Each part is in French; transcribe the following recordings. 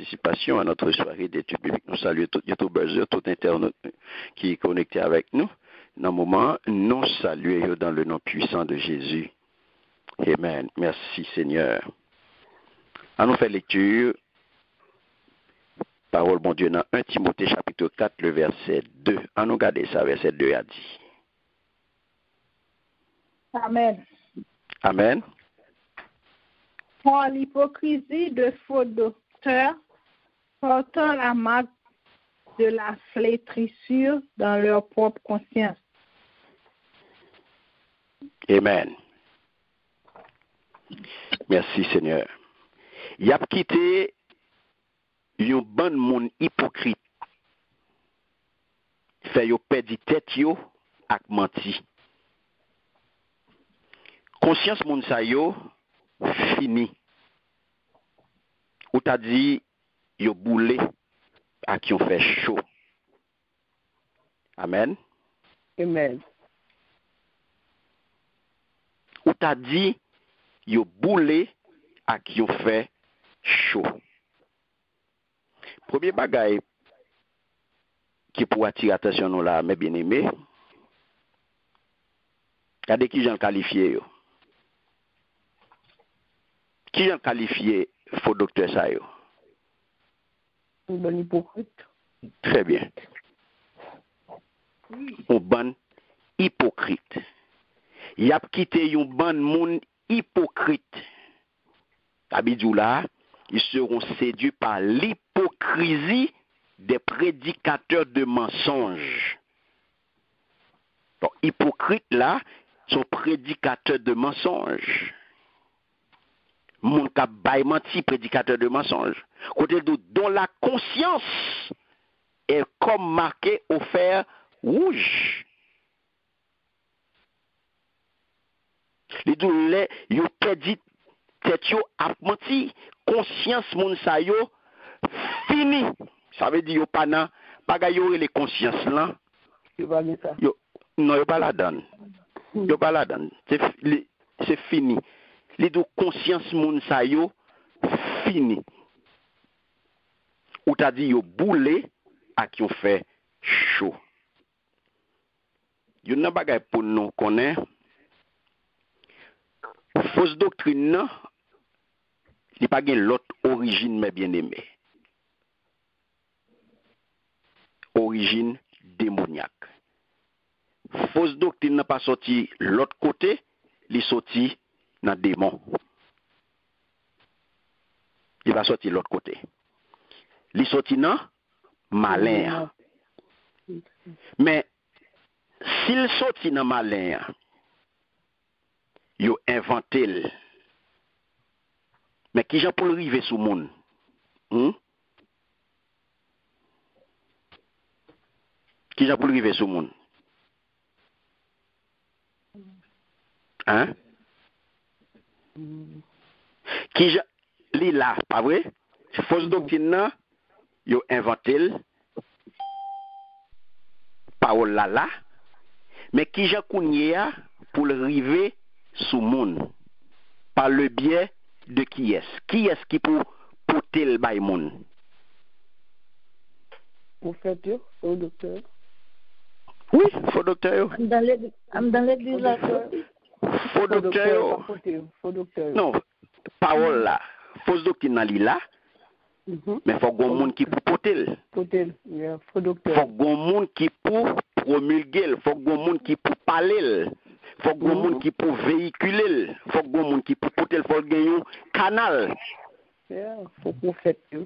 participation à notre soirée d'études bibliques. Nous saluons tous les YouTubers, tout internaute qui est connecté avec nous. Dans le moment, nous saluons dans le nom puissant de Jésus. Amen. Merci Seigneur. À nous faire lecture. Parole, bon Dieu, dans 1 Timothée chapitre 4, le verset 2. À nous garder ça, verset 2 a dit. Amen. Amen. Pour l'hypocrisie de faux docteurs, portant la marque de la flétrissure dans leur propre conscience. Amen. Merci Seigneur. Il a quitté un bon monde hypocrite. Fait yo perdre tête yo ak menti. Conscience moun sa yo fini. Ou t'a dit yo boulé ak yon fait chaud. Amen. Amen. Ou t'a dit yo boulé ak yon fait chaud. Premier bagay qui pour attirer attention nous là, mes bien-aimés, regardez qui j'en qualifié yo. Qui j'en qualifié faux docteur ça yo? Un bon hypocrite. Très bien. Un bon hypocrite. Y a quitté un bon monde hypocrite. Abidou là, ils seront séduits par l'hypocrisie des prédicateurs de mensonges. Donc, hypocrite là, sont prédicateurs de mensonges. Mon ka bay menti, prédicateur de mensonges. Côté dont la conscience est comme marquée au fer rouge. Les douleurs, yo perdu tête yo a menti, conscience moun sa yo fini. Ça veut dire yo pas nan bagay yo les conscience là. Tu vas dire ça. Yo non yo pas la donne. Yo pas la donne. C'est fini. Les deux conscience moun sa yo fini. Ou t'a dit yo boulé à qui on fait chaud. Yo nan bagay pour nous connaître fausse doctrine nan li pa gen l'autre origine mes bien-aimés. Origine démoniaque. Fausse doctrine n'a pas sorti l'autre côté, li sorti dans démon. Il va sortir l'autre côté. Li sorti dans malin. Mais s'il sorti dans malin, yo inventé. Mais qui j'en pour arriver sous monde? Qui j'en pour arriver sous monde? Hein? Qui j'en li là, pas vrai? Fausse doctrine nan, yo inventé parole là, mais qui j'en kounye pour arriver sous monde par le biais de qui est? Qui est-ce qui peut porter le bail monde? Vous faites yo, au docteur. Oui, faux docteur. I'm dans l'église là. Faux docteur. Faux docteur. Non, parole là. Fausse doctrine nan li là. Mais faut gon monde qui pour porter. Porter, faux docteur. Faut gon monde qui pour promulguer, faut gon monde qui pour parler. Faut gon monde qui pour véhiculer, faut gon monde qui pour porter, faut gagner un canal. Faut qu'on fait yo.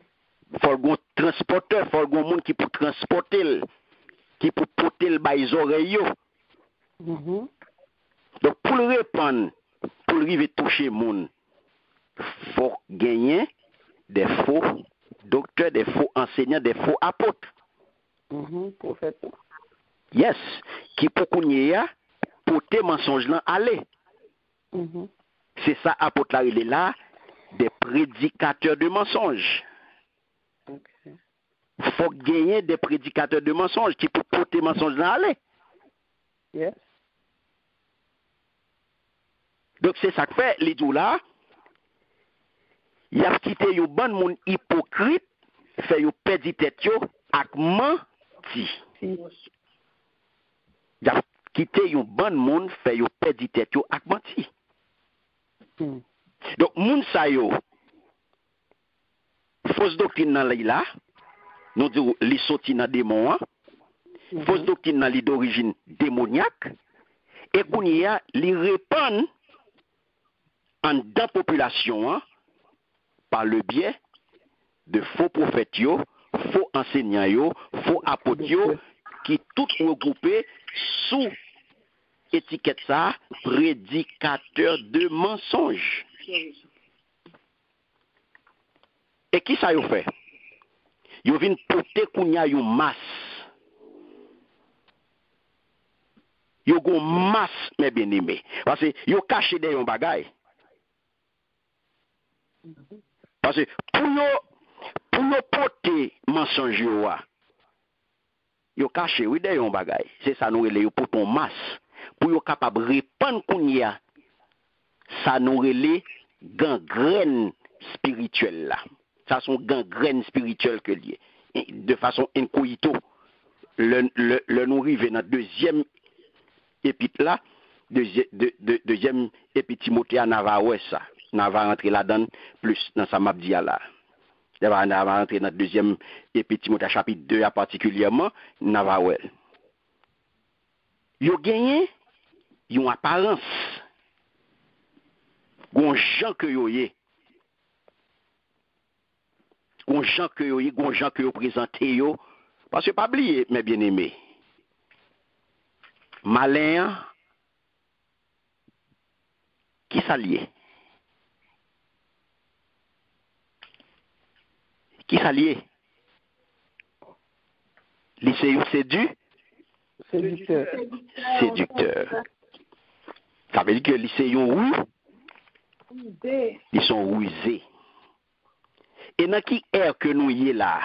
Faut gon transporteur, faut gon monde qui pour transporter, qui pour porter le bail oreilles yo. Donc pour le répandre, pour arriver toucher monde, faut gagner des faux docteurs, des faux enseignants, des faux apôtres. Prophète. Yes, qui pour kounye ya porter mensonge là aller. C'est ça apôtre là, il est là, des prédicateurs de mensonges. Faut gagner des prédicateurs de mensonges qui pour porter mensonge là aller. Yes. Donc c'est ça que fait les deux là. Il a quitté un bon monde hypocrite fait yo perdre tête yo ak menti. Ya quitter yon bon monde fait yo perdre tête yo ak menti. Donc moun sa yo fausse doctrine nan li la, nous disons li sorti nan démon, fausse doctrine nan li d'origine démoniaque et qu'on y a li répand en dans population par le biais de faux prophètes yo, faux enseignants yo, faux apôtres yo, qui tout regroupés sous étiquette ça, prédicateur de mensonges. Et qui ça yo fait? Yo vinn porter kounya yon masse. Yo gon masse mes bien-aimés. Parce que yo caché de yon bagay. Parce que pour yo porter mensonge yo caché oui de yon bagay. C'est ça nous relé yo pour ton masse. Pour yo capable répandre kounya ça nous relé gangrène spirituelle là. Ça sont gangrène spirituelle que lié. De façon incognito. Le nous rive dans deuxième épître là, deuxième épître Timothée à Nava ça. Nava rentrer là-dedans plus dans sa mabdia là. Nava rentrer dans deuxième épître Timothée chapitre 2 particulièrement Nava ouais. Yo gagné yon apparence. Gon gens que yo yé. Gon gens que yo yé, gon gens que yo présenté yo. Parce que pas oublier mes bien-aimés. Malin qui s'allie. Qui s'allie? Lycéen séducteur. Ça veut dire que les lycéens ils sont rusés. Et dans qui ère que nous y est là?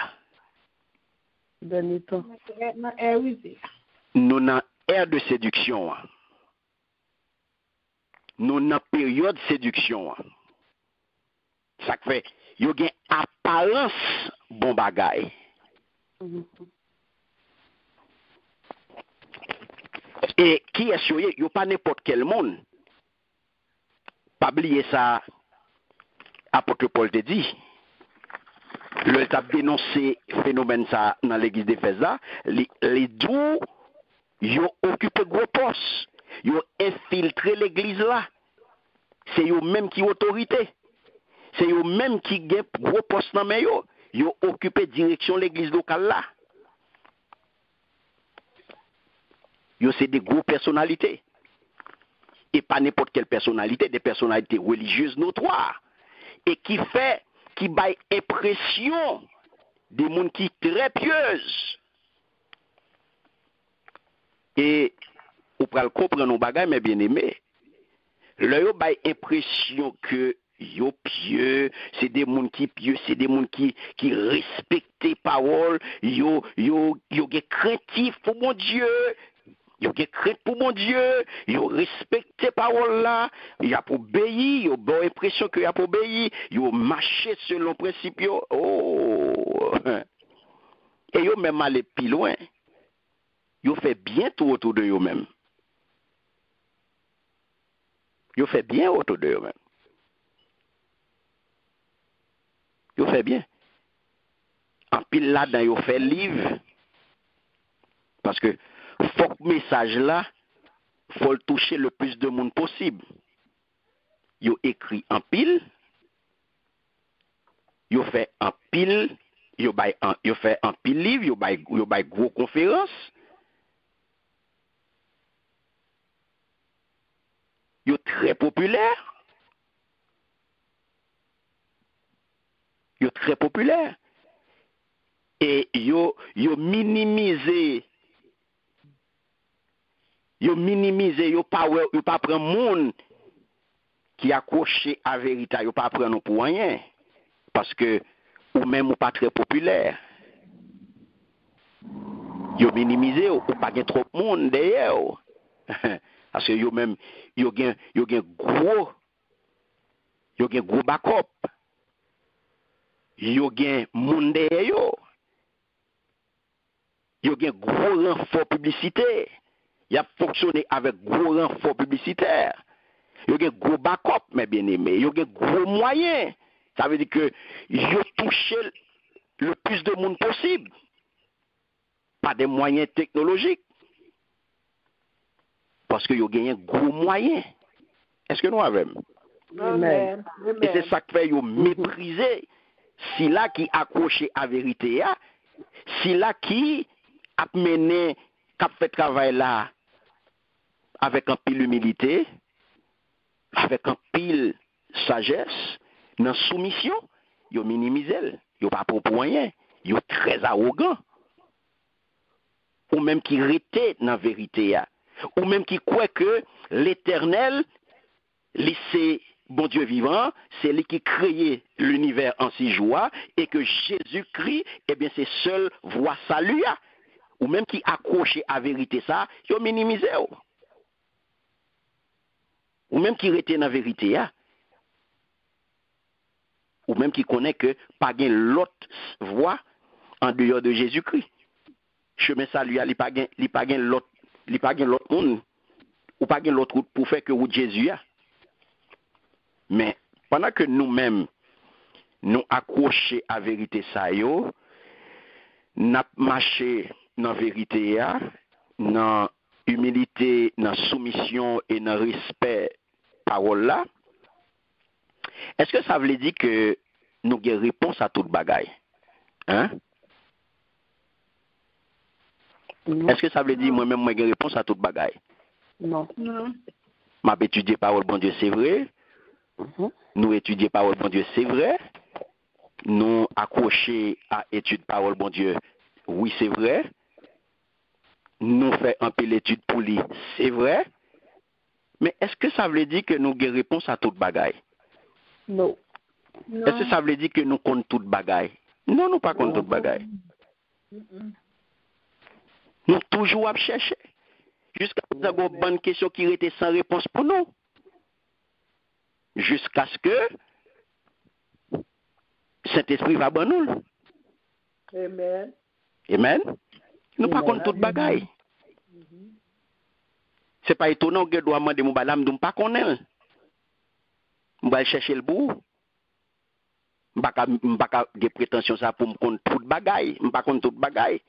Dernier temps. Nous dans ère de séduction. Nous dans période de séduction. Ça fait yo gen apparence bon bagay. Et qui est sûr, yo pas n'importe quel monde. Pas oublier ça, apôtre Paul te dit. Le t'a dénoncé phénomène ça dans l'église d'Éphèse là, les dous yo occupé gros poste, yo infiltré l'église là. C'est yo même qui autorité. C'est yo même qui gagne gros poste dans mais yo occupé direction l'église locale là. Yo c'est des gros personnalités. Et pas n'importe quelle personnalité, des personnalités religieuses notoires. Et qui baille impression des gens qui très pieuses. Et ou pral comprendre nos bagages mes bien-aimés. Là yo baille impression que yo pieux, c'est des gens qui pieux, c'est des gens qui respectent parole, yo craintif pour mon Dieu. Yo gen crainte pour mon Dieu, yo respecte parole là, y a pour obéir, yo bon impression que y a pour obéir, yo marcher selon principe yo. Oh. Et yo même aller plus loin. Yo fait bien tout autour de yo même. Yo fait bien autour de yo même. Yo fait bien. En pile là dans yo fait livre. Parce que faut que message là, faut le toucher le plus de monde possible. Yo écrit en pile, yo fait en pile, yo fait en pile livre, yo bay gros conférence. Yo très populaire. Yo très populaire. Et yo minimiser. Yo pas prendre monde qui accroché à vérité, yo pas prendre pour rien parce que ou même ou pas très populaire. Yo minimiser ou pas gen trop monde derrière. Parce que yo même yo gen gros backup. yo gen moun derrière yo. Yo gen gros renfort publicitaire. Y a fonctionné avec gros renfort publicitaire. Yo gen gros backup, mes bien-aimés. Yo gen gros moyens. Ça veut dire que yo touché le plus de monde possible. Pas des moyens technologiques. Parce que yo gen gros moyens. Est-ce que nous avons? Amen. Et c'est ça qui fait yo mépriser si là qui accroché à vérité, si là qui a mené, qui a fait travail là avec un pile humilité, avec un pile sagesse, dans soumission, yo minimisé, yo pas pour rien, yo très arrogant. Ou même qui rete dans la vérité, ou même qui croit que l'Éternel, c'est bon Dieu vivant, c'est lui qui créé l'univers en 6 jours, et que Jésus-Christ, eh bien, c'est seul voie salut, ou même qui accroché à vérité ça, yo minimisé. Ou même qui rete dans la vérité, ou même qui connaît que pas gain l'autre voie en dehors de Jésus-Christ. Chemin salut, il pas gain l'autre monde, ou pas gain l'autre route pour faire que route Jésus a. Mais pendant que nous-mêmes nous accrochons à vérité ça yo, n'a marché dans vérité dans humilité, dans soumission et dans respect parole là. Est-ce que ça veut dire que nous avons réponse à toute bagaille? Hein? Non. Est-ce que ça veut dire moi-même moi j'ai réponse à toute bagaille? Non. Non. M'a étudié parole bon Dieu, c'est vrai. Nous étudier parole bon Dieu, c'est vrai. Nous accrocher à étude parole bon Dieu, oui, c'est vrai. Nous fait un peu l'étude pour lui, c'est vrai. Mais est-ce que ça veut dire que nous avons réponse à toute bagaille? Non. Est-ce que ça veut dire que nous comptons toute bagaille? Non, nous pas comptons toute bagaille. Nous toujours à chercher. Jusqu'à ce qu'il y ait une bonne question qui était sans réponse pour nous. Jusqu'à ce que Saint-Esprit va bon nous. Amen. Amen. Nous pas comptons toute bagaille. C'est pas étonnant que je dois demander mon balam de pas connaître. Je vais chercher le bout. Je ne pas de prétention ça pour me compter toute bagaille. Je pas compte toute bagaille.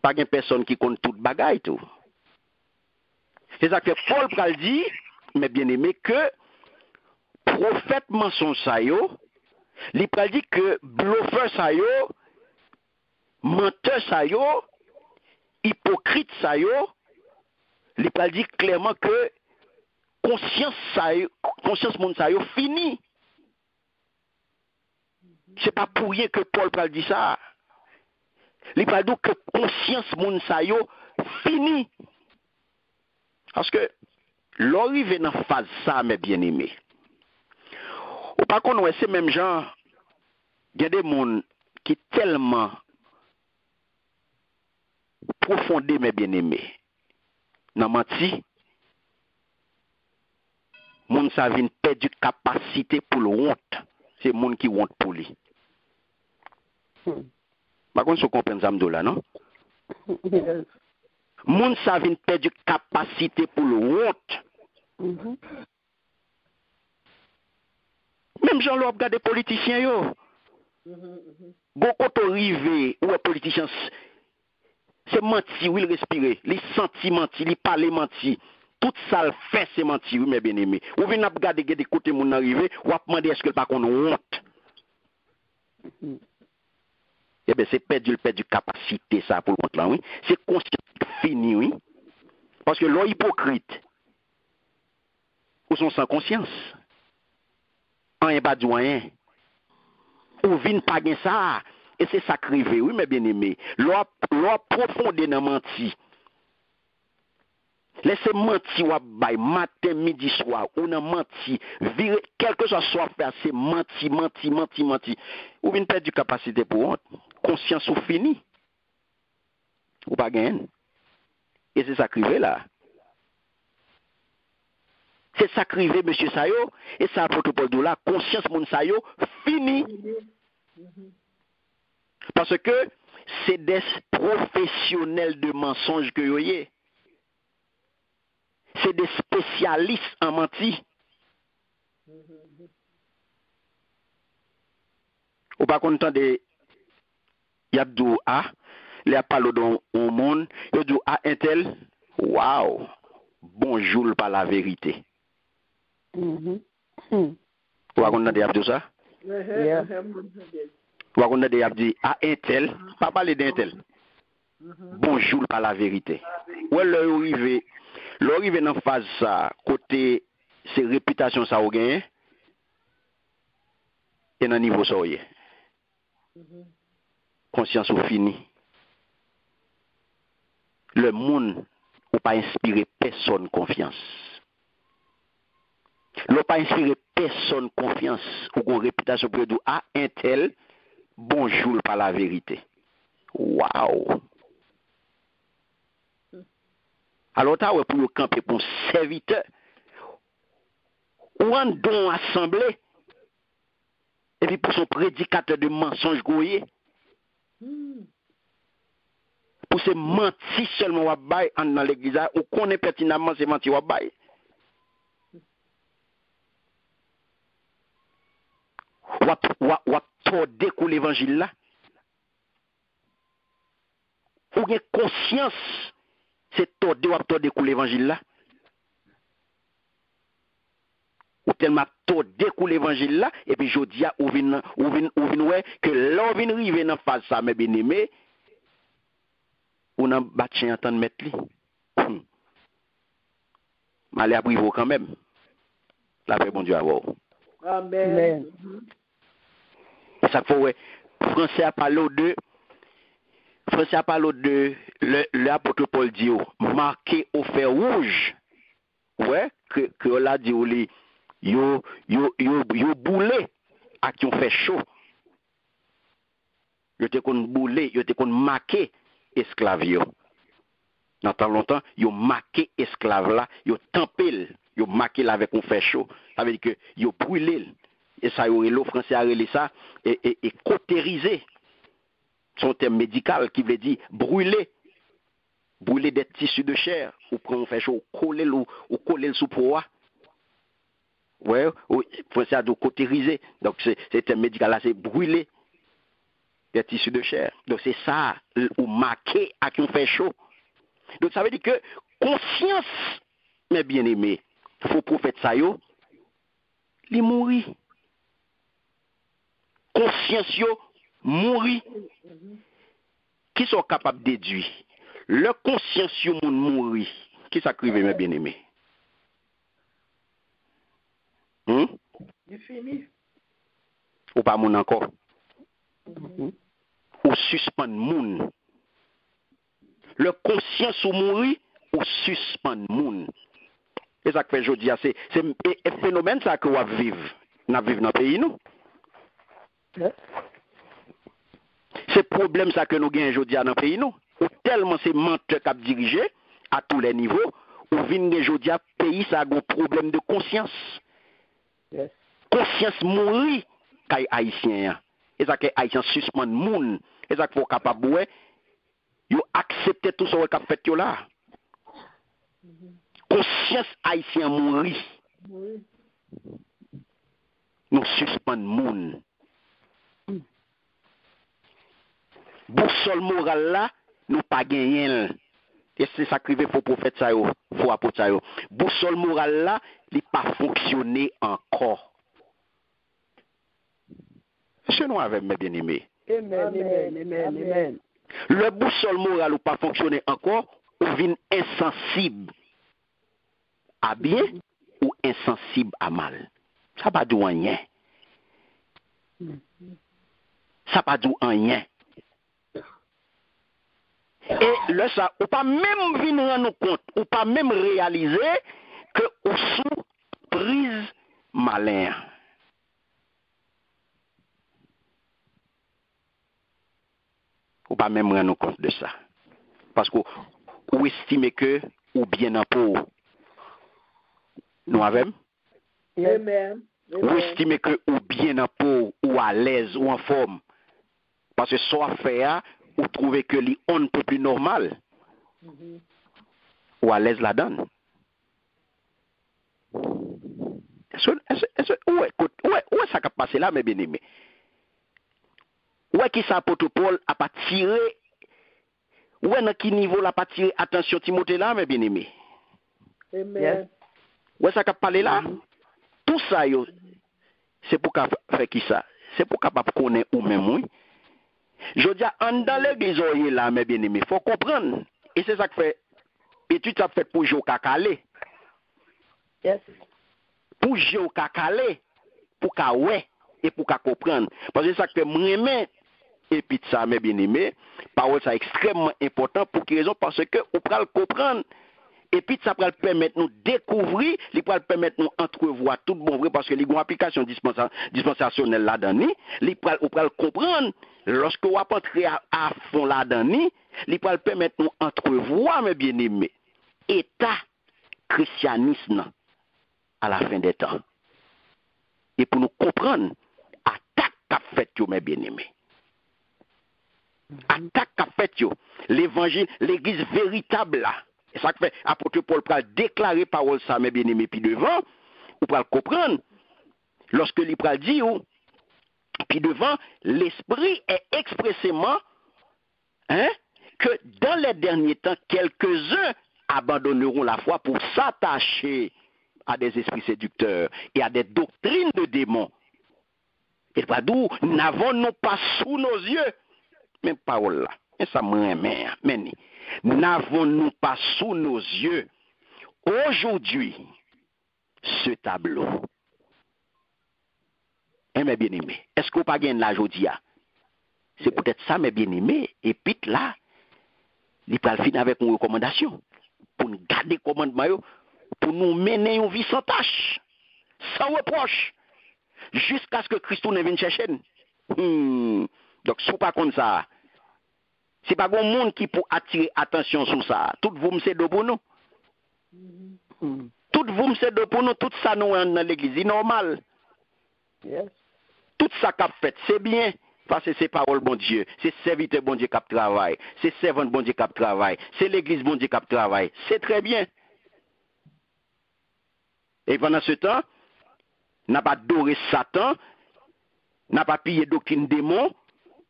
Pas de personne qui compte toute bagaille tout. C'est ça que Paul pral dit, mais bien aimé, que prophète mensonge ça yo, il pral dit que bluffeur ça yo, menteur ça yo, hypocrite ça yo, il pral dit clairement que conscience monde ça yo fini. C'est pas pour rien que Paul pral dit ça. Il pral dit que conscience monde ça yo fini. Parce que l'arrivée dans phase ça, mes bien-aimés. Ou par contre, c'est même genre, il y a des gens qui tellement profondés, mes bien-aimés, dans menti, moun sa vin perdu capacité pour le honte. C'est moun qui honte pour lui. Par contre, vous comprenez ça là, non? Yes. Moun sa vin perdu capacité pour le honte. Même gens l'ont regardé politiciens yo. Beaucoup to rivé ou politiciens c'est menti, oui, il respire, il senti menti, il parle menti. Tout ça le fait c'est menti, oui, mes bien-aimés. Ou venez regarder des côtés moun arrivé, ou a demander est-ce que pas qu'on honte. Eh bien, c'est perdu capacité ça pour le compte là, oui. C'est conscient fini, oui. Parce que l'on hypocrite, ou sont sans conscience. Rien pas du rien. Ou vin pas gen ça. Et c'est ça crivé, oui, mes bien-aimés. L'on profondé dans menti. Laissez mentir ou bay matin, midi, soir, ou nan menti, vire, quel que soit faire, c'est menti. Ou vin perdre capacité pour honte. Conscience ou fini. Ou pas gain. Et c'est ça crivé là. C'est ça qui arrive, monsieur Sayo, et ça apôtre Paul de là, conscience mon Sayo, fini. Parce que c'est des professionnels de mensonges que vous voyez. C'est des spécialistes en menti. Ou pas content de Yabdou A, les parlent dans le monde, Yabdou A intel, waouh, bonjour par la vérité. Ou pas content de Yabdou ça? Ou pas content de Yabdou A intel, pas parler d'intel. Bonjour par la vérité. Ou l'arrivé dans phase ça, côté c'est réputation ça ou gagne, et dans niveau ça ou y est. Conscience ou fini. Le monde ou pas inspiré personne confiance. Le pas inspiré personne confiance ou une réputation pour dire ah un tel bonjour par la vérité. Waouh. Alors t'as pour camper pour serviteur ou en don assemblée et puis pour son prédicateur de mensonges goyé. Pour se mentir seulement wabay dans l'église ou connaît pertinemment c'est mentir wabay. Ou tordé pour l'évangile là. Ou avez conscience c'est tordé pour l'évangile là. Ou tellement tordé pour l'évangile là et puis je dis ou vin ouais que l'on vient arriver dans phase ça mes bien-aimés ou nan batien entendre mettre li. Malé abrivo quand même. La paix bon Dieu à vous. Amen. Ça faut ouais français a parlé de l'apôtre Paul dit marqué au fer rouge. Ouais que l'a dit yo boulé à qui on fait chaud. Yo te kon boulé, yo te kon marqué esclave yo. Dans tant longtemps, yo marqué esclave là, yo tempé, yo marqué là avec un fer chaud. Ça veut dire que yo brûlé. Et ça yo le français a relé ça et cautérisé. Son terme médical qui veut dire brûler. Brûler des tissus de chair ou prendre un fer chaud, coller ou coller sous poids. Ouais, français a do cautérisé. Donc c'est terme médical là, c'est brûler des tissus de chair. Donc c'est ça, ou marqué à qui on fait chaud. Donc ça veut dire que conscience, mes bien-aimés, faut prophète ça yo, li mourir. Conscience yo mourir. Qui sont capables de déduire? Le conscience yo moun mourir. Qui s'acrive mes bien-aimés? Il fini. Ou pas moun encore? Ou suspend moun. Le conscience ou mourir ou suspend moun. Et ça que fait jodi c'est un phénomène ça que on vivre. N'a vivre dans pays nous. C'est problème ça que nous gagnons jodi dans pays nous. Ou tellement c'est menteur qui a dirigé à tous les niveaux ou vinn jodi pays ça a un problème de conscience. Yes. Conscience mourir kay haïtien. Et ça que haïtien suspend moun. Et ça qu'il faut capable ouais yo accepter tout ce qu'a fait yo là. Conscience haïtien mourir. Nous suspend moun. Boussole morale là, nous pas gagner. Et c'est ça qui faut prophète ça yo, faut apôtre ça yo. Boussole morale là, il pas fonctionner encore. C'est nous avec mes bien-aimés. Amen. Le boussole moral ou pas fonctionner encore, ou vient insensible à bien ou insensible à mal. Ça pas du rien. Ça pas du rien. Et là ça, ou pas même venir rendre compte, ou pas même réaliser que ou sous prise malin. Ou pas même rendre compte de ça. Parce que ou estimez que ou bien en pour Nous avons? Amen. Ou estimez que ou bien en peau, ou à l'aise, ou en forme. Parce que soit fait, ou trouvez que on ne peut plus normal. Ou à l'aise la donne. Où est ça qui a passé là, mes bien-aimés? Où est qui ça, apôtre Paul, a pas tiré? Où est dans quel niveau la pas tiré attention Timothée là, mes bien-aimés? Amen. Où est ça qui a parlé là? Tout ça, c'est pour qu'à faire qui ça? C'est pour capable connaître ou même, oui. Je dis, dans l'église là, mes bien-aimés, il faut comprendre. Et c'est ça que fait, étude ça fait pour jouer au cacalé. Yes. Pour jouer au cacalé, pour qu'à ouais, et pour qu'à comprendre. Parce que c'est ça que fait moi et puis ça, mes bien-aimés, parole ça extrêmement important pour quelle raison? Parce que on peut le comprendre. Et puis ça peut permettre nous découvrir, il peut permettre nous entrevoir tout bon vrai parce que les applications dispensationnelles là-dedans, il peut comprendre lorsque on va entrer à fond là-dedans, il peut permettre nous entrevoir, mes bien-aimés, état christianisme à la fin des temps. Et pour nous comprendre, attaque qu'a fait mes bien-aimés. Attaque qu'a fait l'évangile, l'église véritable là. Et ça fait apôtre Paul pour déclarer parole ça mes bien-aimés puis devant, ou pour le comprendre. Lorsque il pral dit puis devant, l'esprit est expressément que dans les derniers temps quelques-uns abandonneront la foi pour s'attacher à des esprits séducteurs et à des doctrines de démons. Et pas d'où n'avons-nous pas sous nos yeux même parole là. Et ça mais n'avons-nous pas sous nos yeux aujourd'hui ce tableau? Mes bien-aimés, est-ce qu'on pas gagné là aujourd'hui? C'est peut-être ça, mes bien-aimés. Et puis là, il peut finir avec une recommandation pour nous garder le commandement, pour nous mener une vie sans tâche, sans reproche, jusqu'à ce que Christ ne vienne chercher. Donc, si vous pas comme ça, c'est pas bon monde qui peut attirer attention sur ça. Tout vous me c'est pour nous. Tout vous me c'est pour nous. Tout ça nous dans l'église, c'est normal. Yes. Tout ça qu'a fait, c'est bien. Parce que c'est parole bon Dieu. C'est serviteur bon Dieu qui travaille. C'est servant bon Dieu qui travaille. C'est l'église bon Dieu qui travaille. C'est très bien. Et pendant ce temps, n'a pas adoré Satan, n'a pas pillé d'aucune démon.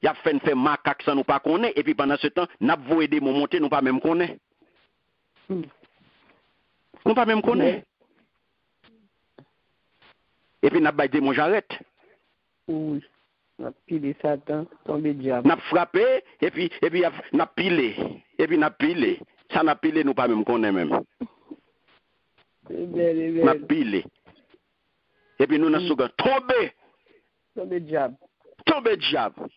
Il a fait macaque sans nous pas connaître. Et puis pendant ce temps, n'a pas voué des mots monter, nous pas même connaître. Nous pas même connaître. Et puis n'a pas des mots j'arrête. Oui. N'a pilé Satan, tombé diable. N'a frappé, et puis n'a pilé. Et puis n'a pilé. Ça n'a pilé, nous pas même connaître même. N'a pilé. Et puis nous n'a souvent tombé. Tombé diable. Tombé diable.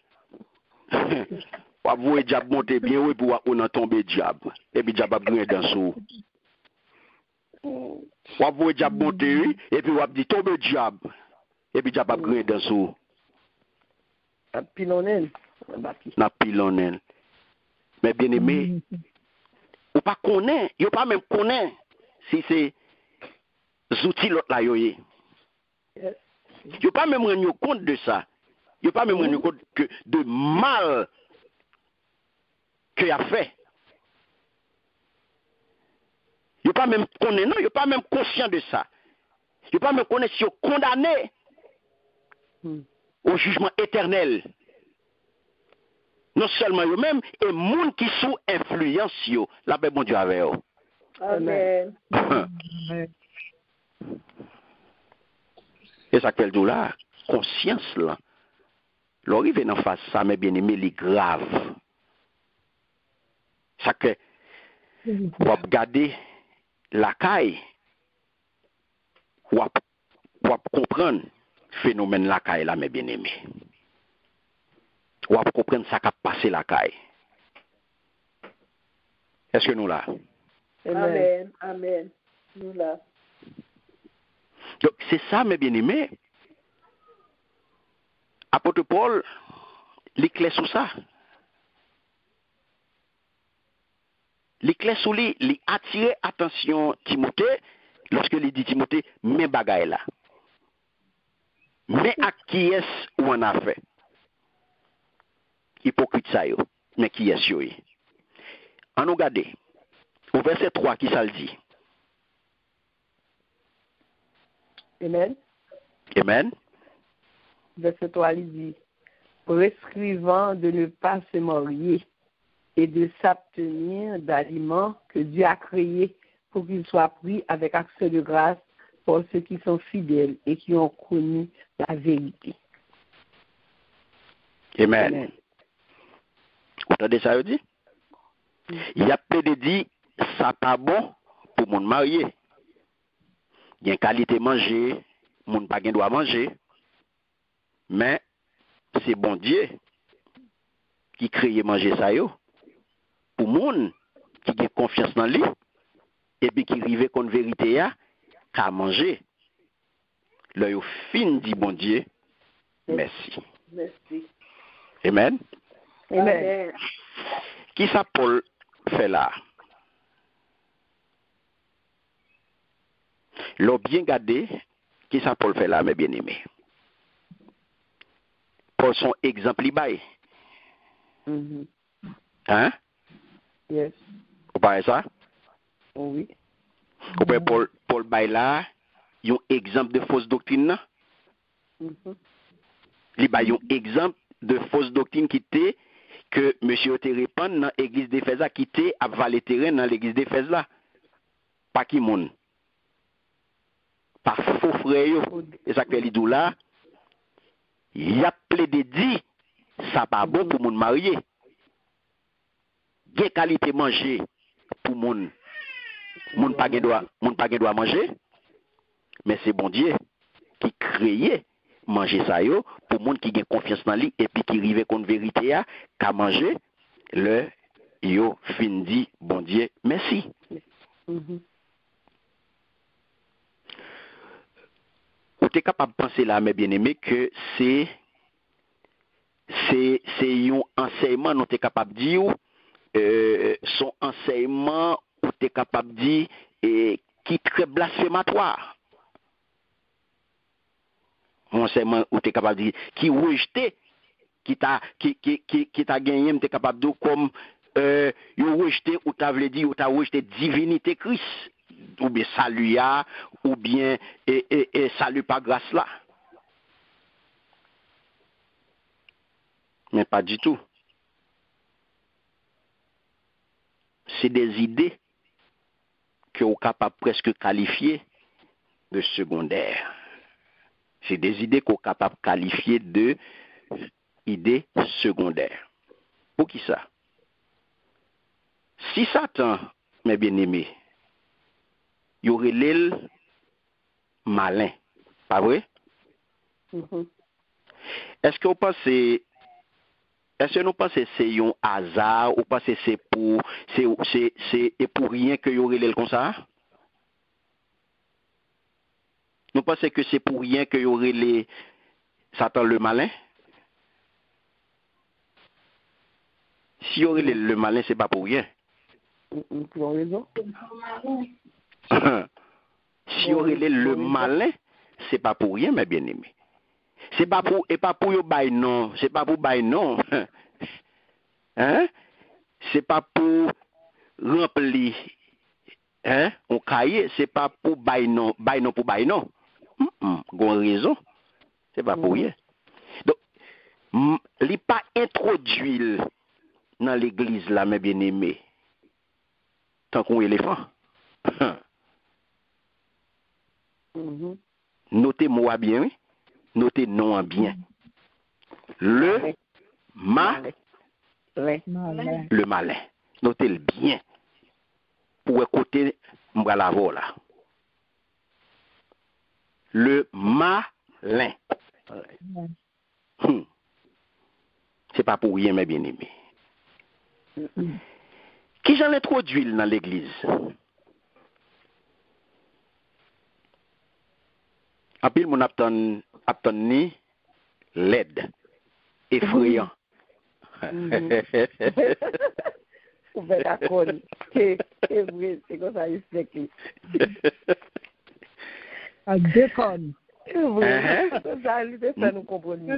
Ou avouer diable monter bien, oui, pour on a tombé diable. Et puis diable a brûlé dans sous. Ou avouer diable monter, oui, et puis ou a dit tombé diable. Et puis diable a brûlé dans sous. Na pilonel. Na pilonel. Mais bien aimé, ou pas connaît, yo pas même connaît si c'est outils l'autre là yo yé. Yo pas même rendre compte de ça. Yo pas même rendre compte que de mal qu'il a fait. Yo pas même connaît non, yo pas même conscient de ça. Yo pas même connaît si yo condamné au jugement éternel. Non seulement eux-mêmes, et monde qui sous influence yo, la paix bon Dieu avec eux. Amen. Et ça fait le là, conscience là. L'arrivée en face ça, mes bien-aimés, les grave. Ça que, vous regardez la caille, vous comprendre phénomène la caille là, mes bien-aimés. Ou à comprendre ça qui a passé la caille. Est-ce que nous là? Amen. Amen. Nous là. Donc c'est ça, mes bien-aimés. Apôtre Paul, il clé sur ça. Il clé sur lui, il attire attention Timothée, lorsque il dit Timothée, mais bagaille là. Mais à qui est-ce ou on a fait? Hypocrite ça yo. Mais qui est-ce yo? On nous regarde. Au verset 3, qui ça le dit? Amen. Amen. Verset 3, il dit, prescrivant de ne pas se marier et de s'abstenir d'aliments que Dieu a créés pour qu'ils soient pris avec accès de grâce pour ceux qui sont fidèles et qui ont connu la vérité. Amen. Amen. Vous entendez ça, dit? Il y a peu de dit, ça pas bon pour mon marié. Il y a une qualité manger, mon pas doit manger. Mais c'est bon Dieu qui crée manger ça yo. Pour moun qui a confiance dans lui et puis qui rive contre vérité ya, qu'à manger. Là yo fin dit bon Dieu, merci. Merci. Amen. Amen. Qui ça Paul fait là? L'ont bien gardé, qui ça Paul fait là, mes bien-aimés? Paul son exemple li bail. Mhm. Hein? Yes. Vous parlez ça? Oh, oui. Vous parlez Paul bail là, un exemple de fausse doctrine là? Mhm. Li bail un exemple de fausse doctrine qui était que monsieur te répand dans l'église d'Éphèse qui était à valer terrain dans l'église d'Éphèse là. Pas qui moun. Pas faux frère yo. Et ça fait li dou là. Il a plaidé dit ça pas bon pour moun marié. Gen qualité manger pour moun pas doit manger. Mais c'est bon Dieu qui crée manger ça yo pour moun qui gen confiance dans lui et puis qui rive contre vérité a qu'à manger le yo fin dit bon Dieu merci. Mhm. Vous êtes capable de penser là mes bien-aimés que c'est un enseignement nous êtes capable de dire son enseignement ou êtes capable de dire qui est très blasphématoire. Mon enseignement ou êtes capable de dire qui rejeté qui t'a gagné êtes capable de dire comme yo rejeté ou t'a voulu dire ou t'a rejeté divinité Christ ou bien salut ya ou bien salut par grâce là. Mais pas du tout. C'est des idées que vous êtes capable presque qualifier de secondaires. C'est des idées qu'on est capable de qualifier de idées secondaires. Pour qui ça? Si Satan, mes bien-aimés, il y aurait l'aile malin, pas vrai? Mhm. Est-ce que nous pensez que c'est un hasard ou pensez que c'est pour rien que y aurait l'aile comme ça? Nous pensons que c'est pour rien que y aurait les Satan le malin? Si y aurait le malin, c'est pas pour rien. Pour raison. Si y aurait le malin, c'est pas pour rien, mes bien-aimés. C'est pas pour yo bay non, c'est pas pour bay non. Hein? C'est pas pour remplir hein, on cahier, c'est pas pour bay non pour bay non. Gon raison. C'est pas pour rien. Donc li pas introduit dans l'église là, mes bien-aimés. Tant qu'on éléphant. Notez moi bien, oui. Notez non bien. Le malin. Notez le bien. Pour écouter m'bralavo là. Le malin. C'est pas pour rien, mes bien-aimés. Qui j'en introduit dans l'église? En pile, mon apton ni l'aide, effrayant. Vous faites d'accord. C'est vrai, c'est comme ça, il se fait. À deux tonnes. Oui, ça lui fait nous comprendre.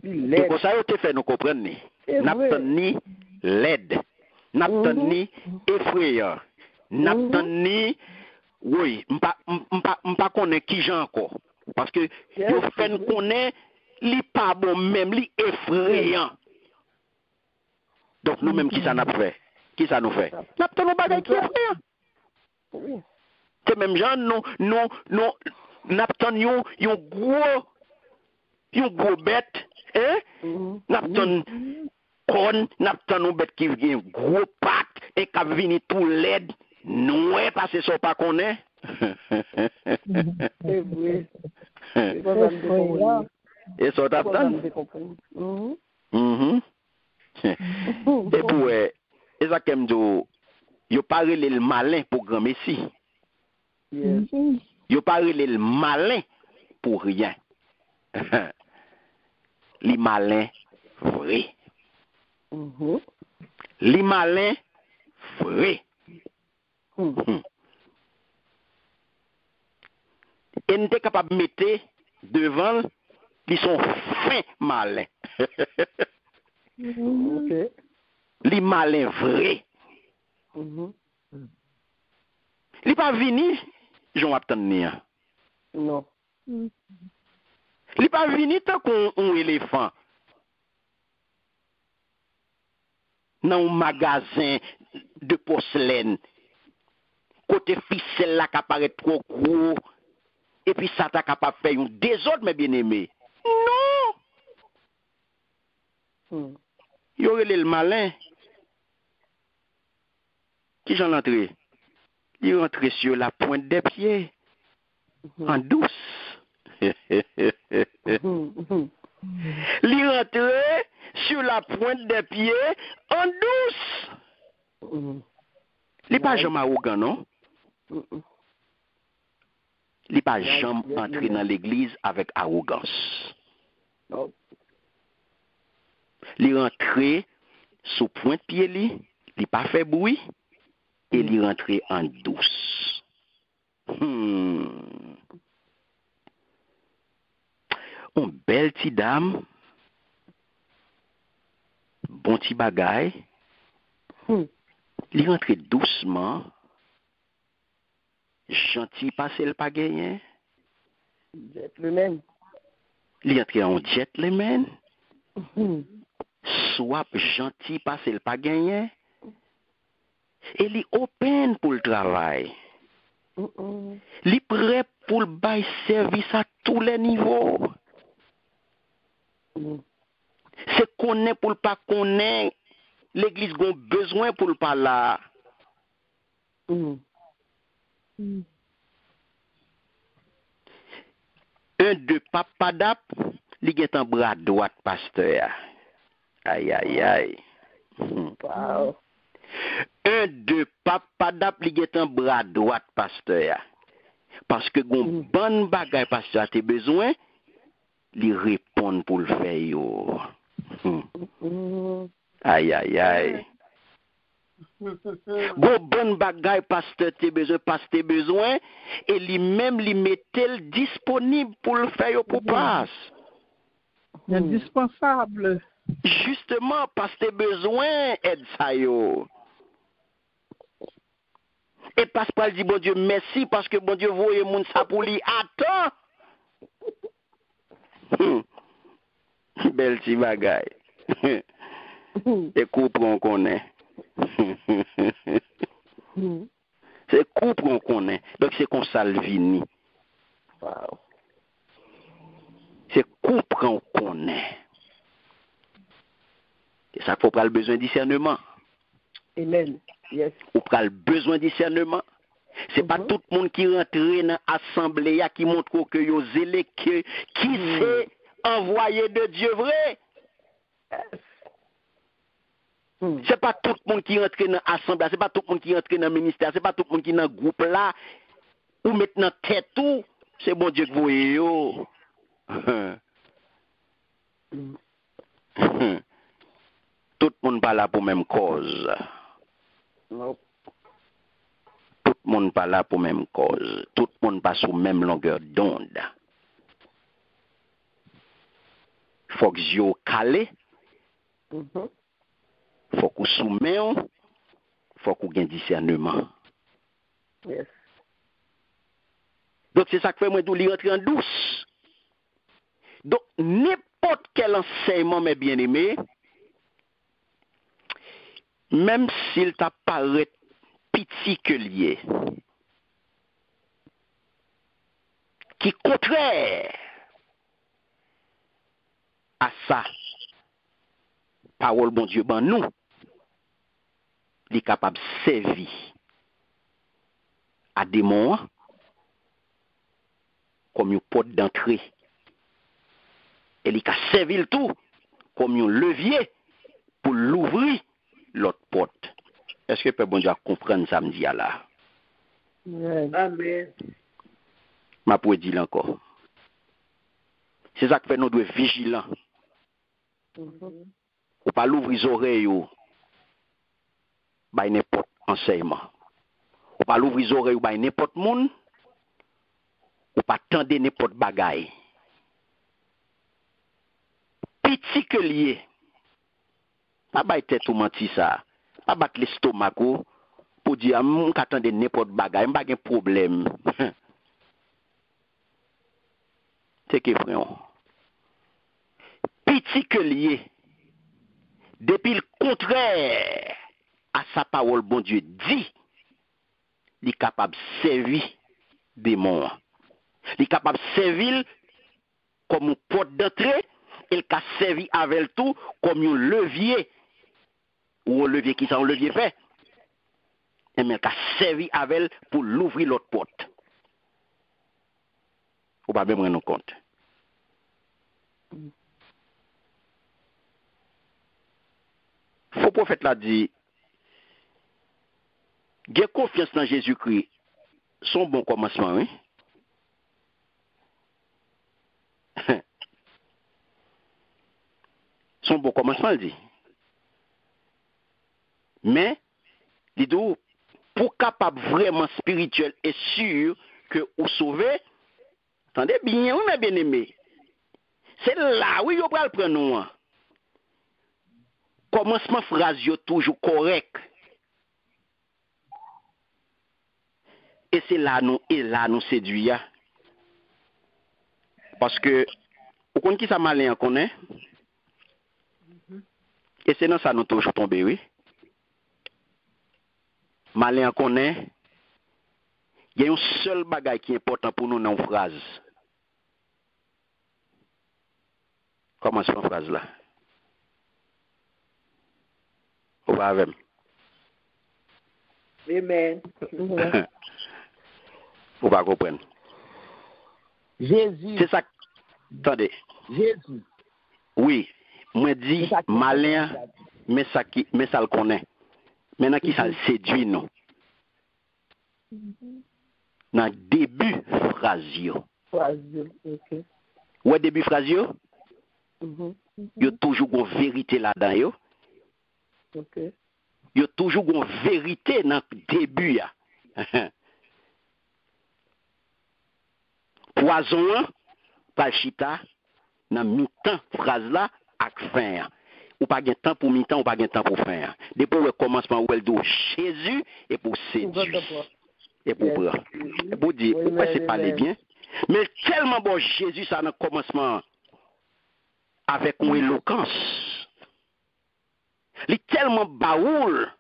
C'est pour ça que tu fait nous comprendre. N'a ni laide, n'a ni effrayant, n'a ni oui, m'pa connaît qui j'en encore parce que yo fait nous connaît li pas bon même li effrayant. Donc nous même qui ça n'a fait? Qui ça nous fait? N'a pas nous bagay qui effrayant. Oui. C'est même gens nous n'aptan yon gros bête, hein? N'aptan kon, n'aptan nou bête qui vient gros patte et qui vini tout laid, nous parce que ça pas connaît. C'est vrai. Et ça t'aptan. Et pour et ça qu'aime do yo parler le malin pour grand messie. Yo parler le malin pour rien. Li malin vrai. Li malin vrai. Et nous sommes capables de mettre devant ils sont fin malin. Li malin vrai. Li pas vini, j'en attends ni. Non. Li pas vini tant qu'on éléphant. Dans un magasin de porcelaine. Côté ficelle là qui apparaît trop gros. Et puis ça t'a capable de faire un désordre, mes bien-aimés. Non! Il y aurait le malin. Qui j'en entre? Il rentre sur la pointe des pieds. En douce. Il rentre sur la pointe des pieds en douce. Il n'est pas jamais arrogant, non? Il n'est pas jamais entré dans l'église avec arrogance. Il rentre sous pointe de pied, il n'a pas fait bruit, et il rentre en douce. Une belle petite dame, bon petit bagay, il rentre doucement, gentil passer le pas gagné. Gentleman. Il rentre en gentleman, soit gentil passer le pas gagné, et il est open pour le travail. Il est prêt pour le bail service à tous les niveaux. C'est qu'on est pour le pas connaître. L'église a besoin pour le pas là. Un de papadap, il est en bras droit, pasteur. Aïe, aïe, aïe. Wow. Un de papadap, il est en bras droit, pasteur. Parce que gon bonne bagay pasteur a besoin, il répond pour le faire yo. Aïe, aïe, aïe. Gon bonne bagay pasteur te besoin, et lui-même li mettel disponible pour le faire yo pour passe. Indispensable. Justement parce que besoin aide ça yo. Et parce qu'il dit bon Dieu merci parce que bon Dieu voye moun ça pour lui attends. Belle petit bagay. Et comprend qu'on est. C'est comprend qu'on est. Donc c'est qu'on salvini. Wow. C'est comprend qu'on est. Et ça faut prendre besoin de discernement. Amen. Yes. Ou prendre besoin de discernement. C'est pas tout le monde qui rentre dans l'assemblée qui montre que yo zélé qui c'est envoyé de Dieu vrai. C'est pas tout le monde qui rentre dans l'assemblée, c'est pas tout le monde qui rentre dans le ministère, c'est pas tout le monde qui est dans le groupe là ou maintenant tête tout, c'est bon Dieu que vous voyez yo. Tout le monde pas là pour même cause. Non. Tout le monde pas là pour même cause. Tout le monde pas sur même longueur d'onde. Faut que yo calé. Faut qu'on soumet, faut qu'on ait discernement. Yes. Donc c'est ça que fait moi d'où rentrer en douce. Donc n'importe quel enseignement, mes bien-aimés, même s'il t'apparaît petit que lié, qui est contraire à ça, parole bon Dieu, ben nous, il est capable de servir à des moments comme une porte d'entrée. Et il a servi le tout comme un levier pour l'ouvrir l'autre porte. Est-ce que peut bon Dieu comprendre ça me dit là? Amen. Ma pour dire encore. C'est ça que fait nous devons être vigilants. Ou pas l'ouvrir les oreilles by n'importe enseignement. Ou pas l'ouvrir les oreilles by n'importe monde. Ou pas tendre n'importe bagaille. Petit que lié. Pas bay tête ou menti ça. Pas battre l'estomac pour dire m'm qu'attendre n'importe bagaille, m'pa gen problème. C'est que frère. Petit que lié. Depuis le contraire à sa parole, bon Dieu dit, il est capable de servir des morts. Il est capable de servir comme une porte d'entrée, il a servi avec tout comme un levier. Ou un levier qui ça, un levier fait. Et mais il a servi avec pour l'ouvrir l'autre porte. Vous ne pouvez pas me rendre compte. Faux prophète l'a dit, j'ai confiance dans Jésus-Christ, son bon commencement, oui. Son bon commencement, il dit. Mais, il dit, pour capable vraiment spirituel et sûr que vous sauvez, attendez bien, on a bien aimé. C'est là où vous prenez le prénom. Commencement phrase toujours correct. Et c'est là nous séduit. Parce que, vous connaissez qui ça malin connaît? Et c'est dans ça nous toujours tombé, oui. Malin connaît. Il y a un seul bagage qui est important pour nous dans une phrase. Comment c'est une phrase là? Vous va avec? Amen. Vous va comprendre. Jésus. C'est ça. Attendez. Jésus. Oui. Moi dis malin, mais ça le connaît. Maintenant qui ça le séduit nous. Dans le début phrase yo. Ok. Ouais, début phrase yo. Il y a toujours une vérité là-dedans yo. Ok. Il y a toujours une vérité dans le début ya. Poison pas chita dans mi-temps phrase là avec fin. Ou pas gain temps pour mi-temps ou pas gain temps pour fin. Depuis le commencement où elle doit Jésus et pour séduire. Et pour prendre. Et pour dire pourquoi c'est parler bien. Mais tellement bon Jésus ça dans le commencement avec une éloquence. Il est tellement baoul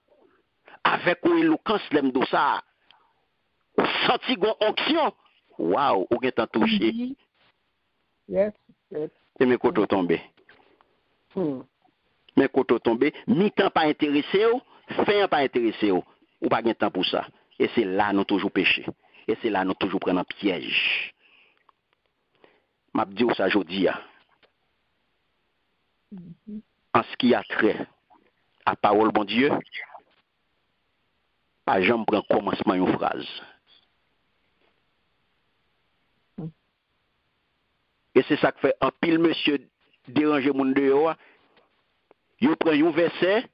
avec une éloquence l'aime de ça. Ou senti une onction. Waouh, ou est touché. Yes. Et mes côtés tombés. Mes côtés tombés, mi-temps pas intéressé ou, fin pas intéressé ou pas de temps pour ça. Et c'est là nous toujours péché. Et c'est là nous toujours prenons un piège. M'a dit ça aujourd'hui. En ce qui a trait à parole bon Dieu, pas jamais prendre commencement une phrase. Et c'est ça que fait un pile monsieur déranger mon dehors. Ils prennent un verset,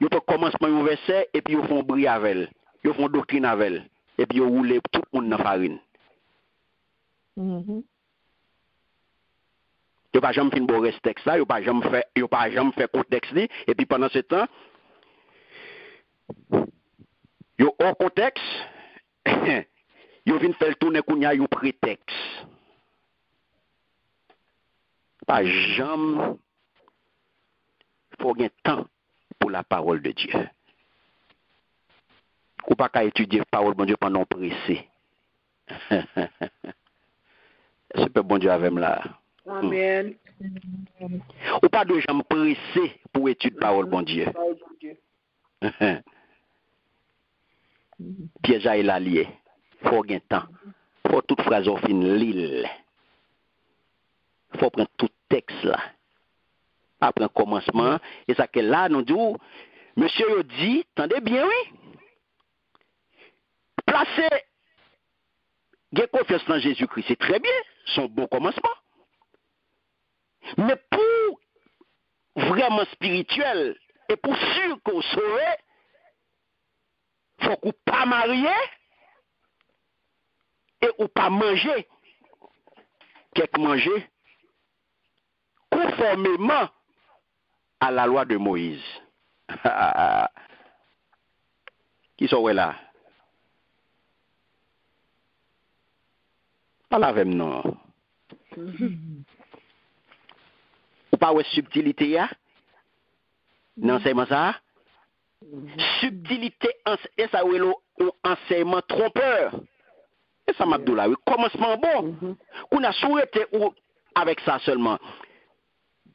ils prennent commencement un verset et puis ils font bruit avec elle. ils font doctrine avec elle. Et puis ils roulent tout le monde dans la farine. Ils n'ont pas jamais fait un bon texte là, ils n'ont pas jamais fait contexte là. Et puis pendant ce temps, ils ont hors contexte, ils viennent faire le tourner qu'on y a un prétexte. Pas jamais, il faut gagner temps pour la parole de Dieu. Ou pas qu'à étudier la parole de Dieu pendant pressé. C'est pas bon Dieu avec moi là. Amen. Ou pas de gens pressés pour étudier la parole de Dieu. Piège à l'allié. Faut gagner temps. Faut toute phrase au fin l'île. Faut prendre tout texte là. Après un commencement. Et ça que là, nous disons, monsieur yo dit, attendez bien, oui. Placez, j'ai confiance dans Jésus-Christ, c'est très bien, son bon commencement. Mais pour vraiment spirituel, et pour sûr qu'on saurait, il faut qu'on pas marier et ou pas manger. Qu'est-ce manger? Conformément à la loi de Moïse. Qui sont là? Pas la même non. Ou pas ouais subtilité ya? Dans l'enseignement ça? Subtilité et ça ouais l'enseignement trompeur. Et ça m'a dit là, oui, commencement bon. Qu'on a souhaité avec ça seulement.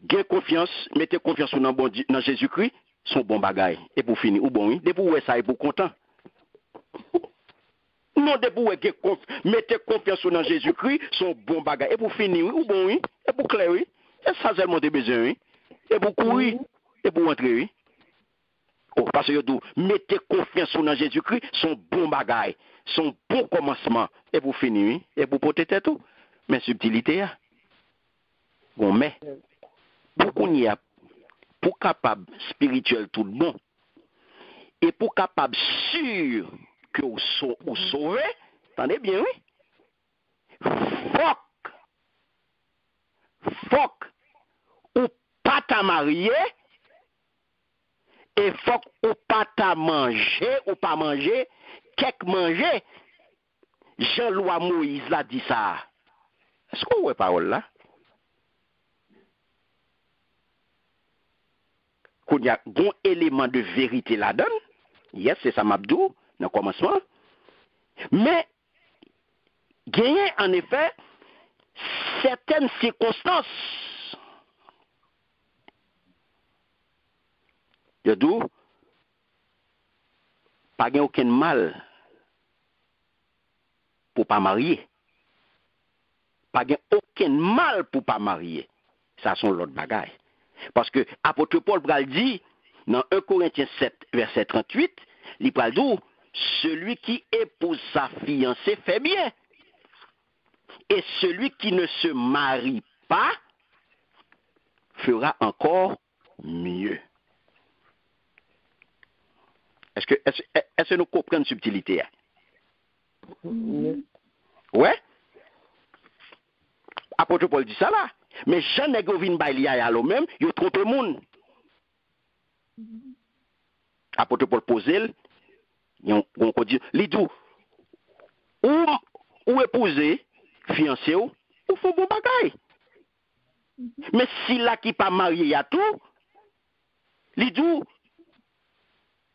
Gain confiance, mettez confiance dans Jésus-Christ, son bon bagage. Et pour finir, ou bon, oui, de pour ça et pour content. Non, de pour mettez confiance dans Jésus-Christ, son bon bagage. Et pour finir, oui, ou bon, oui, et pour clair, oui. Et ça seulement des besoins, oui. Et pour courir, et pour entrer, oui. Oh, parce que vous mettez confiance dans Jésus-Christ, son bon bagage, son bon commencement. Et pour finir, oui, et pour porter tête tout. Mais subtilité, bon, mais. Pour qu'on y a, pour capable spirituel tout le monde, et pour capable sûr que vous saurez, attendez bien, oui, faut ou pas ta marier, et faut ou pas ta manger, ou pas manger, quelque manger, Jean-Louis Moïse l'a dit ça. Est-ce qu'on voit parole là? Qu'il y a un bon élément de vérité là-dedans. Yes, c'est ça m'abdou, dans le commencement. Mais, gagner en effet certaines circonstances. De d'où, pas aucun mal pour pas marier. Pas aucun mal pour pas marier. Ça sont l'autre bagaille. Parce que apôtre Paul pral dit dans 1 Corinthiens 7 verset 38, il pral dit celui qui épouse sa fiancée fait bien. Et celui qui ne se marie pas fera encore mieux. Est-ce que nous comprenons subtilité? Ouais? Apôtre Paul dit ça là. Mais Jean Negovin Bailia à l'homme même, il trompe le monde. Apôtre Paul posé, on dit, l'idou, ou épouser, fiancé ou faut bon bagaille. Mais si là qui pas marié à tout, l'idou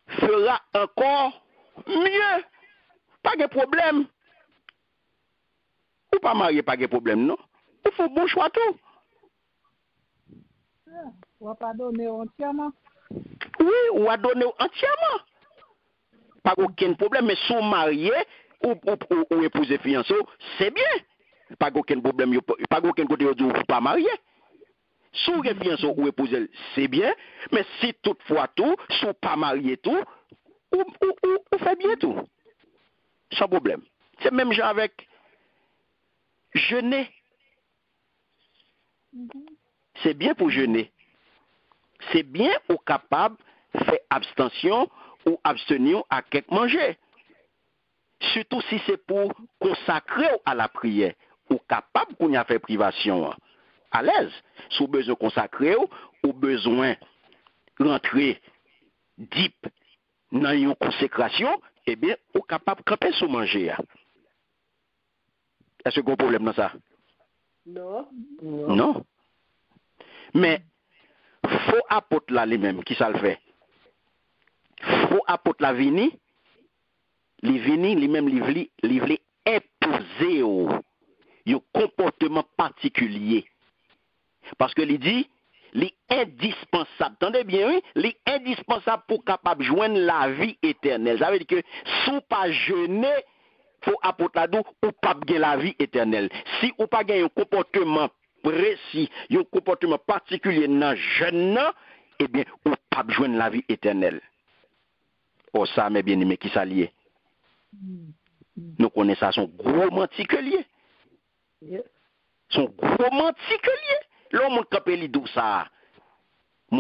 fera encore mieux. Pas de problème. Ou pas marié, pas de problème, non? Il faut bon choix tout. On va pas donner entièrement. Oui, on va donner entièrement. Pas aucun problème, mais si marié ou épouser fiancé, c'est bien. Pas aucun problème, pas aucun côté où pas marié. Si vous êtes fiancé ou épouser, c'est bien, mais si toutefois tout, si pas marié tout, ou fait bien tout. Sans problème. C'est même genre avec jeûner. C'est bien pour jeûner. C'est bien ou capable de faire abstention ou abstenir à quelque manger. surtout si c'est pour consacrer à la prière, ou capable qu'on y a fait privation à l'aise. Si besoin consacrer ou besoin rentrer deep dans une consécration, eh bien, ou capable de camper sous manger. Est-ce qu'il y a un problème dans ça? Non. Non. Mais, faux apôtre là lui-même, qui ça le fait? Faux apôtre là vini, lui-même, il veut imposer un comportement particulier. Parce que il dit, il est indispensable. Attendez bien, oui? Il est indispensable pour capable joindre la vie éternelle. Ça veut dire que si vous pas jeûner, faut apporter la ou pas gagner la vie éternelle. Si vous pas gagner un comportement précis, un comportement particulier dans jeûne, eh bien, vous pas joindre la vie éternelle. Oh ça, mes bien-aimés, qui s'allier. Nous connaissons ça, son gros menti que lié. Son gros menti que lié. L'homme qui a dit ça.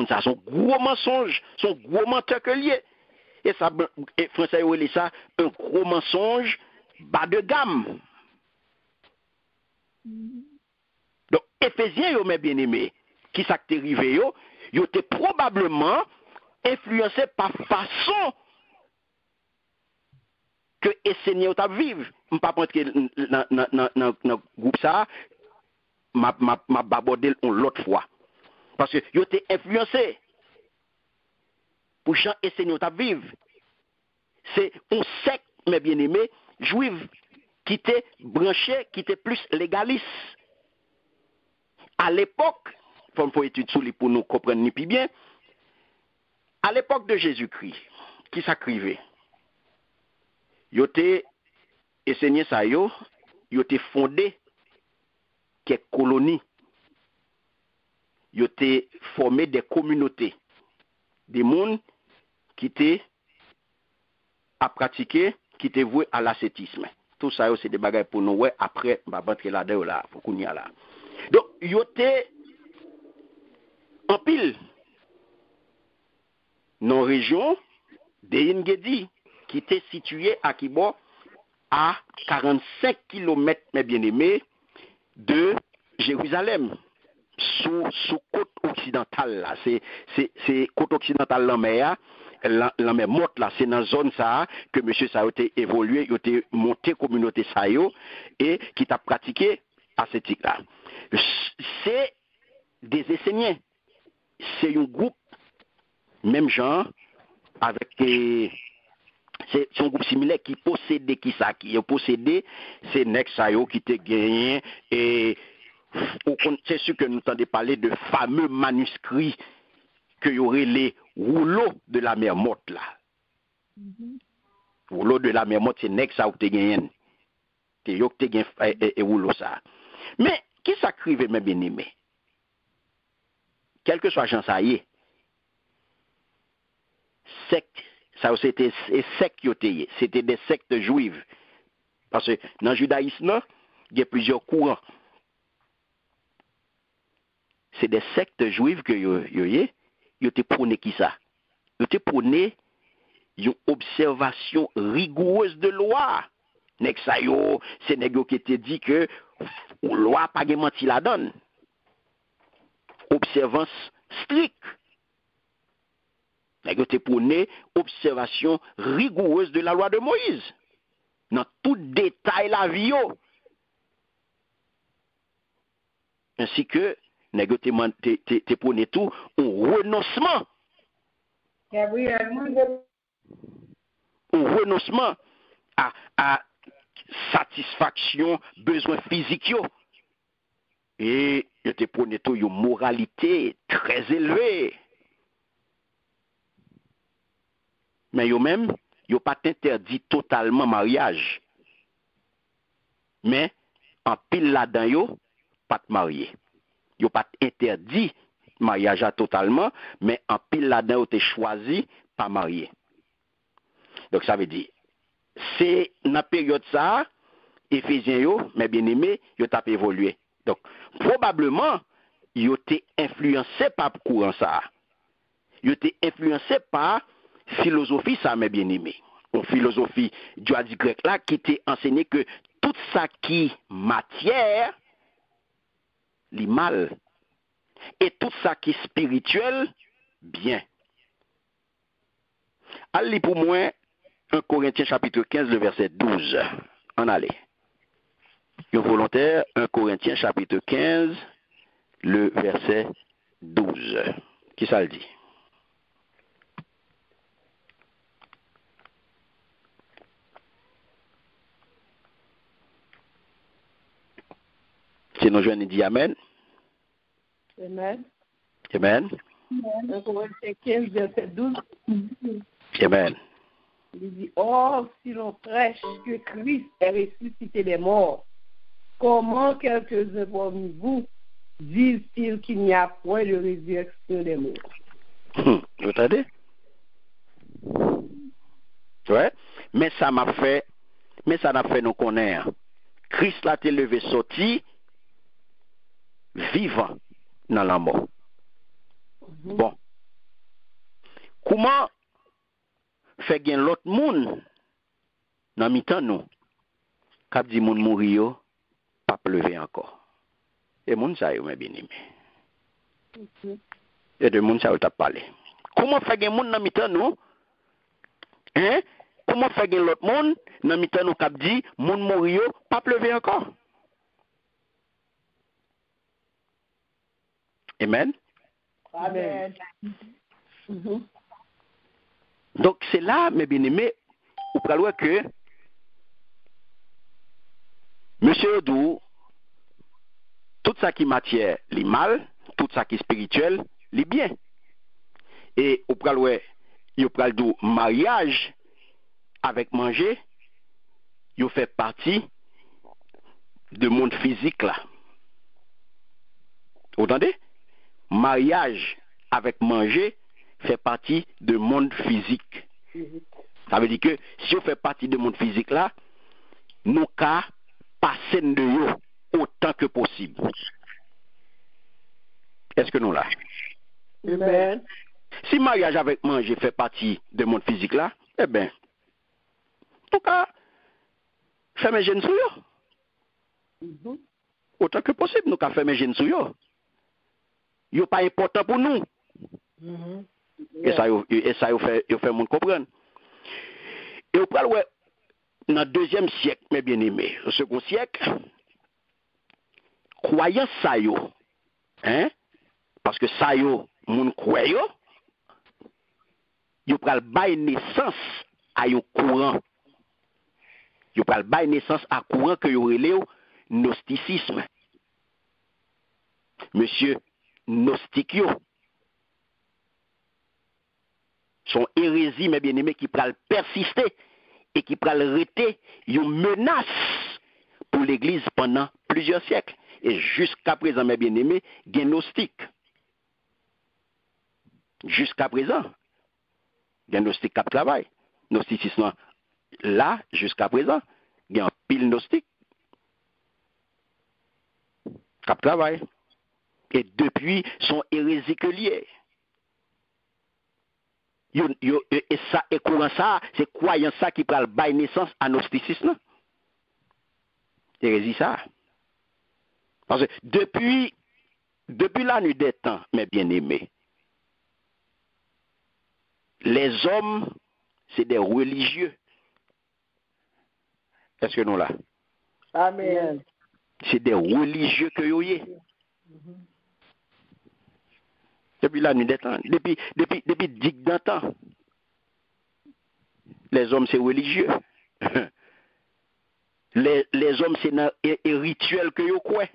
Ça, son gros mensonge, son gros menteur que lié. Et ça, Français, il ça, un gros mensonge bas de gamme. Donc, Éphésiens, mes bien-aimés, qui s'est arrivé, ils étaient probablement influencés par façon que les seigneurs t'a vivre. Je ne pas rentrer dans le groupe ça, m'a babordé l'autre fois. Parce que ils étaient influencés pour Jean et seigneur t'a vivre. C'est un secte, mes bien-aimés, juive, qui était branché, qui était plus légaliste. À l'époque, il faut étudier pour nous comprendre ni plus bien, à l'époque de Jésus-Christ, qui s'acrivait, yote et Seigneur sa yo yote fondé quelques colonies, yote formé des communautés, des mondes qui étaient à pratiquer, qui étaient voués à l'ascétisme. Tout ça c'est des bagages pour nous ouais après va rentrer là-dedans là pour qu'on y a là. Donc yote en pile dans la région de Ngedi qui était situé à Kibo à 45 km, mes bien-aimés, de Jérusalem, sous côte occidentale là. C'est côte occidentale la mer morte là, c'est dans la zone ça que monsieur ça a été évolué, il a été monté communauté ça et qui t'a pratiqué ascétique là. C'est des Esséniens. C'est un groupe même genre avec c'est un groupe similaire qui possédait qui a possédé c'est Nexayo qui te gagné et c'est sûr que nous entendons parler de fameux manuscrits que y aurait les rouleaux de la mer morte là. Rouleau de la mer morte c'est Nexayo qui te gagné et rouleau ça. Mais qui s'acrivait mes bien-aimés? Quel que soit Jean ça y est. Secte, ça c'était c'était des sectes juives. Parce que dans le judaïsme, il y a plusieurs courants. C'est des sectes juives que ils te prôné qui ça? Ils te prôné une observation rigoureuse de loi. Nek ça yo, c'est nèg qui te dit que loi pas gen menti la donne. Observance stricte. Nèg te prôné observation rigoureuse de la loi de Moïse. Dans tout détail la vie yo. Ainsi que nèg te prôné tout un renoncement. Un renoncement à satisfaction besoins physiques yo. Et je te prôné tout une moralité très élevée. Mais yo même, yo pas interdit totalement mariage. Mais en pile là-dedans yo pas de marié. Yo pas interdit mariage à totalement, mais en pile là-dedans yo te choisi pas marié. Donc ça veut dire c'est dans la période ça Éphésiens yo, mes bien-aimés, yo t'a évolué. Donc probablement yo été influencé par courant ça. Yo été influencé par philosophie ça mes bien-aimés. Une philosophie du hadith grec là, qui était enseigné que tout ça qui matière, li mal. Et tout ça qui spirituel, bien. Allez pour moi, 1 Corinthiens chapitre 15, le verset 12. En allez. Un volontaire, 1 Corinthiens chapitre 15, le verset 12. Qui ça le dit? Si nous jeunes dit Amen. Amen. Amen. 1 Corinthiens 15, verset 12. Amen. Il dit, or, si l'on prêche que Christ est ressuscité des morts, comment quelques-uns parmi vous disent-ils qu'il n'y a point de résurrection des morts? Vous entendez? Ouais. Mais ça n'a fait nous connaître. Christ l'a été levé sorti vivant dans la mort. Bon. Comment fait gain l'autre monde dans mi-temps nous cap dit moun mouri yo pas lever encore. Et moun ça yo bien aimé. Et de moun ça yo t'a parlé. Comment fait gain monde dans mi-temps nous? Hein? Comment fait gain l'autre monde dans mi-temps nous cap dit moun mouri yo pas lever encore? Amen. Amen. Donc c'est là, mes bien-aimés, vous pouvez voir que Monsieur Odou, tout ça qui matière, les mal, tout ça qui spirituel, les bien. Et vous pouvez voir, vous pouvez dire mariage avec manger, vous fait partie du monde physique là. Vous entendez? Mariage avec manger fait partie du monde physique. Ça veut dire que si on fait partie du monde physique là, nous qu'à passer de yo autant que possible. Est-ce que nous là? Amen. Si mariage avec manger fait partie du monde physique là, eh bien, nous qu'à faire mes jeunes sous yo. Autant que possible, nous qu'à faire mes jeunes sous yo. Yo pas important pour nous. Et ça, il fait monde comprendre. Et au parle, ouais, dans le 2e siècle, mes bien-aimés, au 2e siècle, croyant ça, yo, hein, parce que ça, yo, moun croyant, yo pral bay naissance à yo courant. Yo pral bay naissance à courant que yo relève gnosticisme. Monsieur gnostique yo. Son hérésie, mes bien-aimés, qui pral persister et qui pral rester une menace pour l'Église pendant plusieurs siècles. Et jusqu'à présent, mes bien-aimés, il y a gnostique. Jusqu'à présent, il y a gnostique qui travaille. Gnosticisme là, jusqu'à présent, il y a un pile gnostique qui travaille. Et depuis, son hérésie que lié. Et ça, et courant ça, c'est croyant ça qui prend le bail naissance à gnosticisme. Hérésie ça. Parce que depuis la nuit des temps, mes bien-aimés, les hommes, c'est des religieux. Est-ce que nous là? Amen. C'est des religieux que vous voyez. Depuis la nuit des temps, depuis digue d'un temps, les hommes c'est religieux. Les hommes c'est un rituel que vous croyez.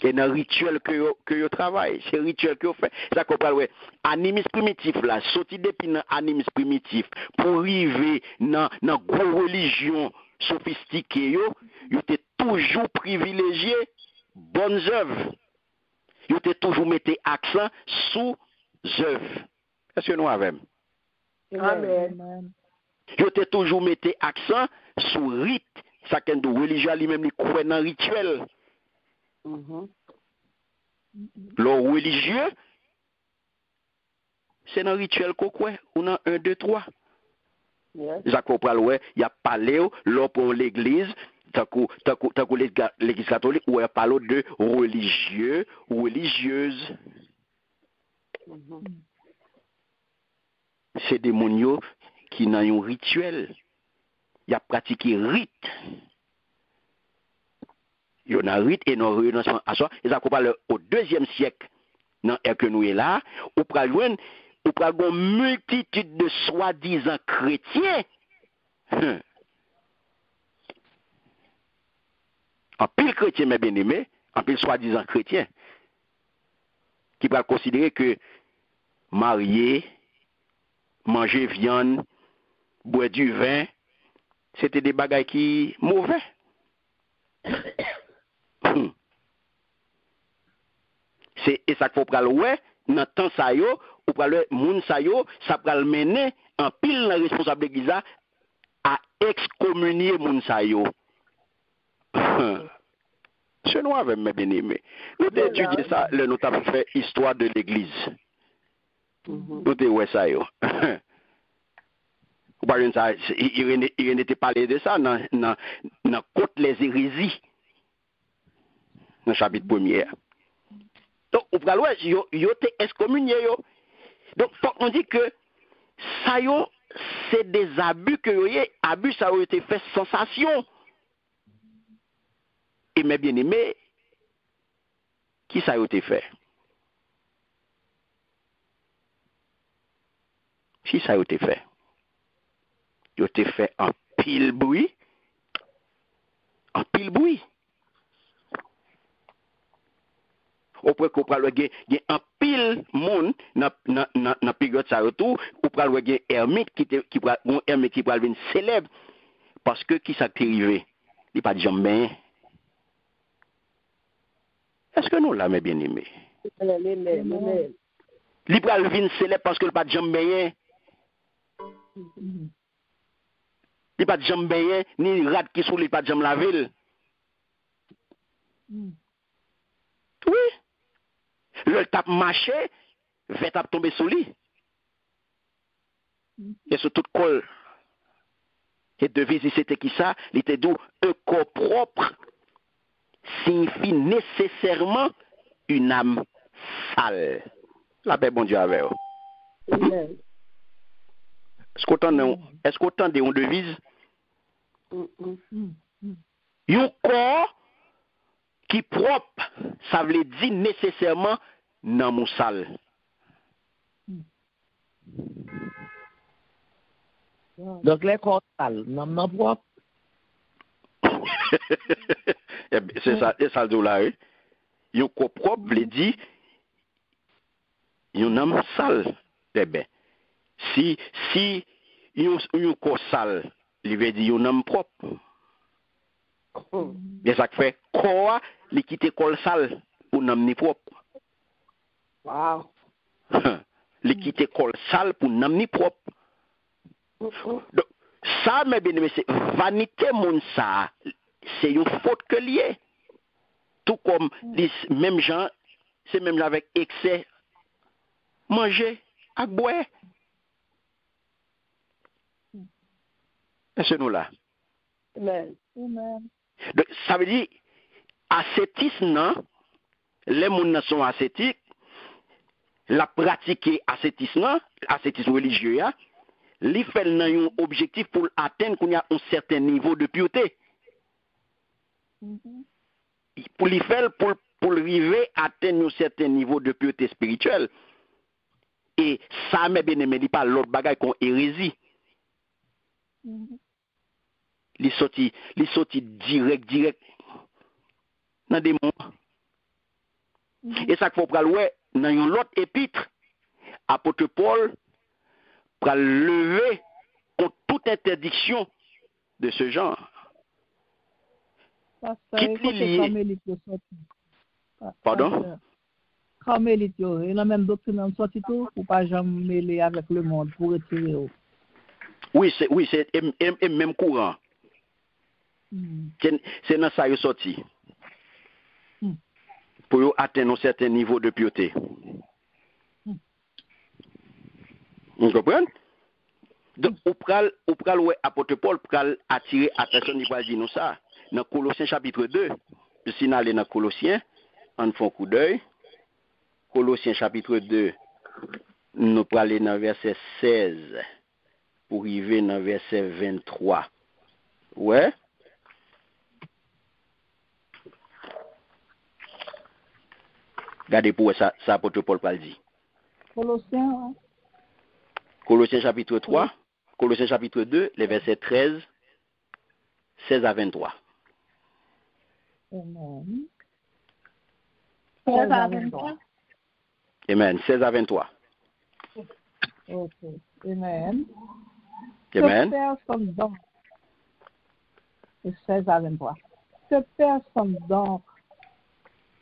C'est un rituel que vous travaillez. C'est un rituel que vous faites. Ça qu'on parle, ouais. Animisme primitif là, sorti depuis dans animisme primitif, pour arriver dans gros religion sophistiquée, vous êtes toujours privilégié bonnes œuvres. Vous êtes toujours mettez accent sous œuvres. Est-ce que nous avons? Amen. Vous êtes toujours mettez accent sur rite. Ça qu'est de religion lui-même, il croit dans rituel. Le religieux, c'est un rituel qu'on croit, on a 1, 2, 3. Yes. Jacques Opral, il y a parlé, là pour l'église, tant que l'église catholique, où il parle de religieux, religieuse. C'est des monio qui n'ont un rituel. Il y a pratiqué rite. Il y a un rite et non renoncement à soi. Et ça parle au 2e siècle, dans que nous est là, où pral une multitude de soi-disant chrétiens. En pile chrétien, mes bien-aimés, en pile soi-disant chrétien, qui va considérer que marier, manger viande, boire du vin, c'était des bagailles qui mauvais. Et ça qu'il faut prendre ouais dans temps ça yo ou prendre moun ça yo ça pral mener en pile la responsable l'église à excommunier moun ça yo. C'est nous avec mes bien-aimés. Nous avons étudié ça, nous avons fait histoire de l'église. Nous avons ouais ça yo. Il n'était parlé de ça dans contre les hérésies dans le chapitre 1er. Donc, au pralois, yo te excommunié yo. Donc, faut qu'on dit que ça yo, c'est des abus que yo abus ça a été fait sensation. Et mes bien-aimés, qui ça a été fait? Si ça a été fait? Yo te fait en pile bruit. En pile bruit. Ou près qu'on parle de un pile monde dans période ça retour ou parle de ermite qui un ermite qui parle venir célèbre parce que qui ça arrivé il pas de jamais. Est-ce que nous là mes bien-aimés il parle venir célèbre parce que il pas de jamais. Il pas de jamais ni rat qui sous il pas de jamais la ville. Oui. Le tape marché, va tape tomber sous lui. Et sur toute col. Et devise, c'était qui ça? Il était d'où un corps propre signifie nécessairement une âme sale. La paix, bon Dieu, avec vous. Est-ce qu'on entend une devise? Un corps qui propre, ça veut dire nécessairement dans mon sale. Donc les corps sales, non propre. C'est ça, c'est ça le là. Un corps propre veut dire un homme sale. Eh bien, si un corps sale, il veut dire un homme propre. Et ça fait corps, il quitte corps sale pour un homme propre. Wow. Les quitter col sale pour n'amener propre. Donc, ça, mes bien-aimés, c'est vanité, mon ça. C'est une faute que lié. Tout comme les mêmes gens, c'est même avec excès. Manger, à boire. Est-ce nous là? Amen. Donc, ça veut dire, ascétisme, les gens sont ascétiques. La pratiquer ascétisme religieux, li fait un objectif pour atteindre qu'on y a un certain niveau de pureté. Pour li faire pour arriver à atteindre un certain niveau de pureté spirituelle. Et ça mes bien-aimés, il pas l'autre bagaille qu'on hérésie. Li sorti direct dans des moments. Et ça qu'il faut prendre ouais dans une autre épître, apôtre Paul pour lever contre toute interdiction de ce genre. Pardon? Carmélite, il y a même doctrine en sortie tout, pour pas jamais mêler avec le monde, pour retirer. Oui, c'est même courant. C'est dans ça qu'il est sorti. Pour atteindre un certain niveau de pureté. Vous comprenez? Donc, ou pral ouais, apôtre Paul pral attirer attention, il va dire nous ça. Dans Colossiens chapitre 2, si nous allons dans Colossiens, on fait un coup d'œil. Colossiens chapitre 2, nous pral aller dans verset 16 pour arriver dans verset 23. Ouais? Regardez pour ça apôtre Paul pral dit. Colossiens, Colossiens chapitre 3, Colossiens chapitre 2, les versets 13, 16 à 23. Amen. 16 à 23. Amen. 16 à 23. Ok. Amen. Amen. Que personne donc, et 16 à 23, que personne donc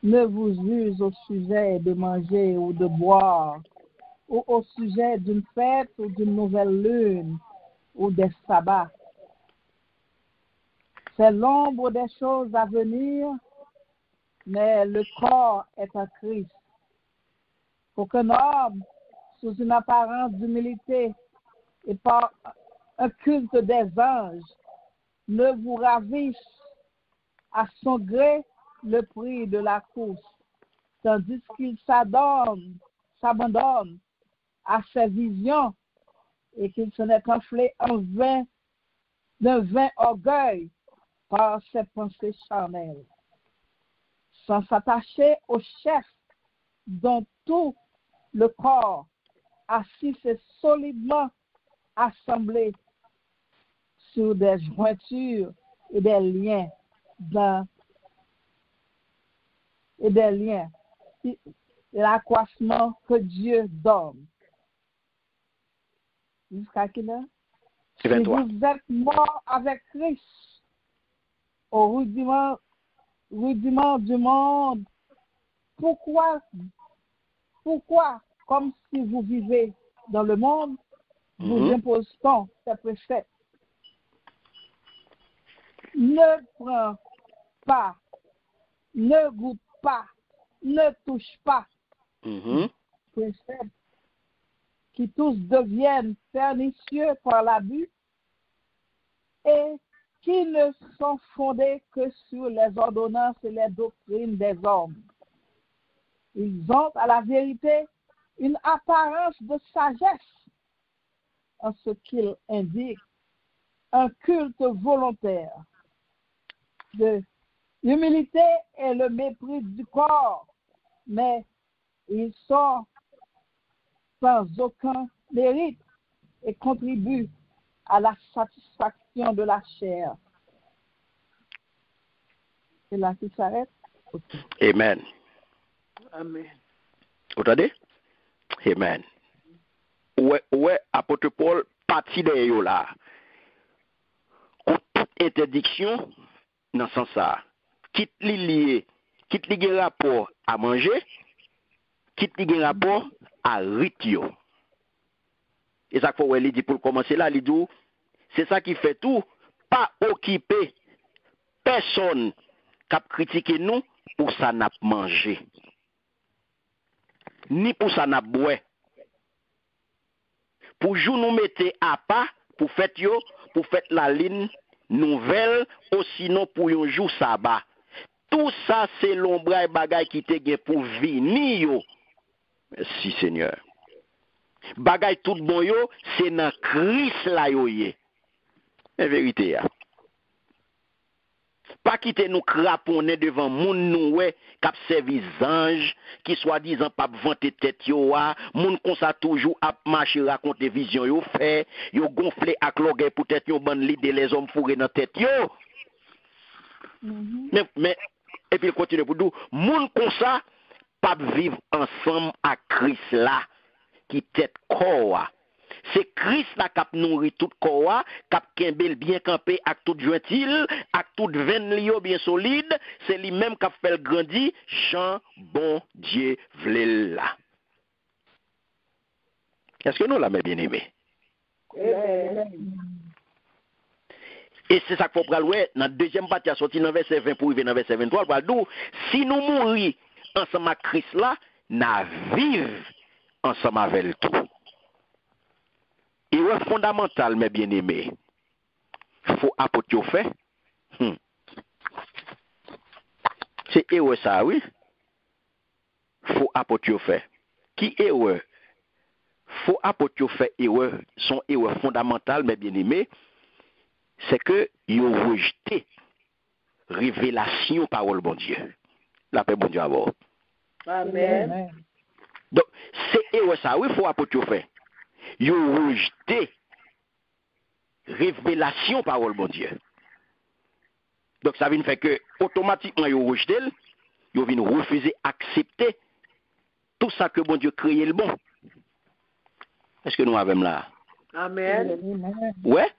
ne vous use au sujet de manger ou de boire, ou au sujet d'une fête ou d'une nouvelle lune, ou des sabbats. C'est l'ombre des choses à venir, mais le corps est en Christ. Pour qu'un homme, sous une apparence d'humilité et par un culte des anges, ne vous ravisse à son gré le prix de la course, tandis qu'il s'abandonne à ses visions et qu'il se n'est enflé d'un vain orgueil par ses pensées charnelles, sans s'attacher au chef dont tout le corps assis et solidement assemblé sur des jointures et des liens et l'accroissement que Dieu donne. Jusqu'à quelle heure? Si vous êtes mort avec Christ au rudiment du monde, pourquoi, comme si vous vivez dans le monde, vous imposons ces préceptes? Ne prends pas, ne goûte pas, ne touche pas. Préceptes qui tous deviennent pernicieux par l'abus et qui ne sont fondés que sur les ordonnances et les doctrines des hommes. Ils ont à la vérité une apparence de sagesse en ce qu'ils indiquent un culte volontaire de l'humilité et le mépris du corps, mais ils sont sans aucun mérite et contribuent à la satisfaction de la chair. C'est là qu'il s'arrête. Amen. Amen. Vous entendez? Amen. Ouais, apôtre Paul, parti de yo là. Toute interdiction, dans ce sens ça, quitte li rapport à manger, quitte li rapport à ritio. Et ça faut il dit pour commencer là, il dit c'est ça qui fait tout, pas occuper personne qui a critiqué nous pour ça n'a manger. Ni pour ça n'a boire. Pour jour nous mettez à pas pour faire la ligne nouvelle ou sinon pour un jour sabbat. Tout ça c'est l'ombre et bagay qui te gen pour venir yo. Merci Seigneur. Bagay tout bon yo, c'est dans Christ la yo yé. En vérité ya. Pas quitter nous craponner devant moun nou ouais, k'ap servi ange, qui soi-disant pas vanter tête yo wa, moun kon sa toujours ap marcher raconter vision yo fait, yo gonflé ak l'orgueil pour tête yo ban l'idée les hommes fourrés dans tête yo. Mais et puis il continue pour dire moun kon sa pas vivre ensemble à Christ là qui tête corps. C'est Christ là qui a nourri tout corps, qui a kembel bien campé avec tout jointil, avec tout veine lio bien solide, c'est lui-même qui a fait le grandir, Jean bon Dieu vle là. Est-ce que nous l'avons bien aimé? Et c'est ça qu'il faut prendre dans la deuxième partie, à sortir dans verset 20 pour arriver dans verset 23, il va dire, si nous mourons ensemble avec Christ là, nous vivons ensemble avec tout. erreur fondamentale, mes bien-aimés. Faut apôtre fait. C'est erreur ça, oui. Faut apôtre fait. Qui erreur? Faut apôtre fait erreur, son erreur fondamentale, mes bien-aimés, c'est que ils ont rejeté révélation parole bon Dieu. La paix bon Dieu à vous. Amen. Donc, c'est erreur ça, oui, faut apôtre fait. Ils ont rejeté révélation parole bon Dieu. Donc ça vient faire que automatiquement ils ont rejeté, ils viennent refuser accepter tout ça que bon Dieu créé le bon. Est-ce que nous avons là? Amen. Ouais.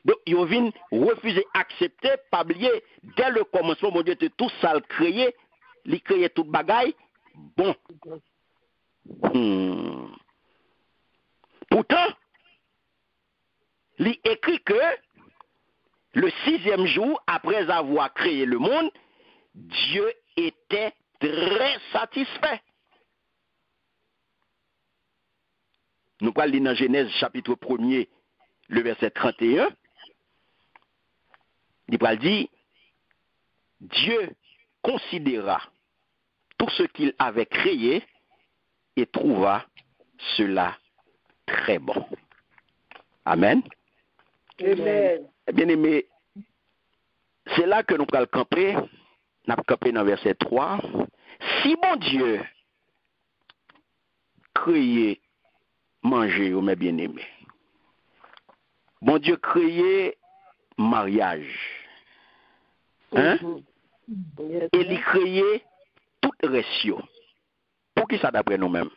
Donc ils viennent refuser accepter, pas oublier dès le commencement bon Dieu tout ça le créé, il créé toute bagaille bon. Pourtant, il écrit que le 6e jour, après avoir créé le monde, Dieu était très satisfait. Nous parlons dans Genèse chapitre 1er, le verset 31. Il parle dit, Dieu considéra tout ce qu'il avait créé et trouva cela très bon. Amen. Amen. Bien aimé, c'est là que nous allons camper. Nous allons camper dans verset 3. Si mon Dieu créé manger, mes bien-aimés, bon Dieu créé mariage, hein? Et il créé tout ratio. Pour qui ça d'après nous-mêmes?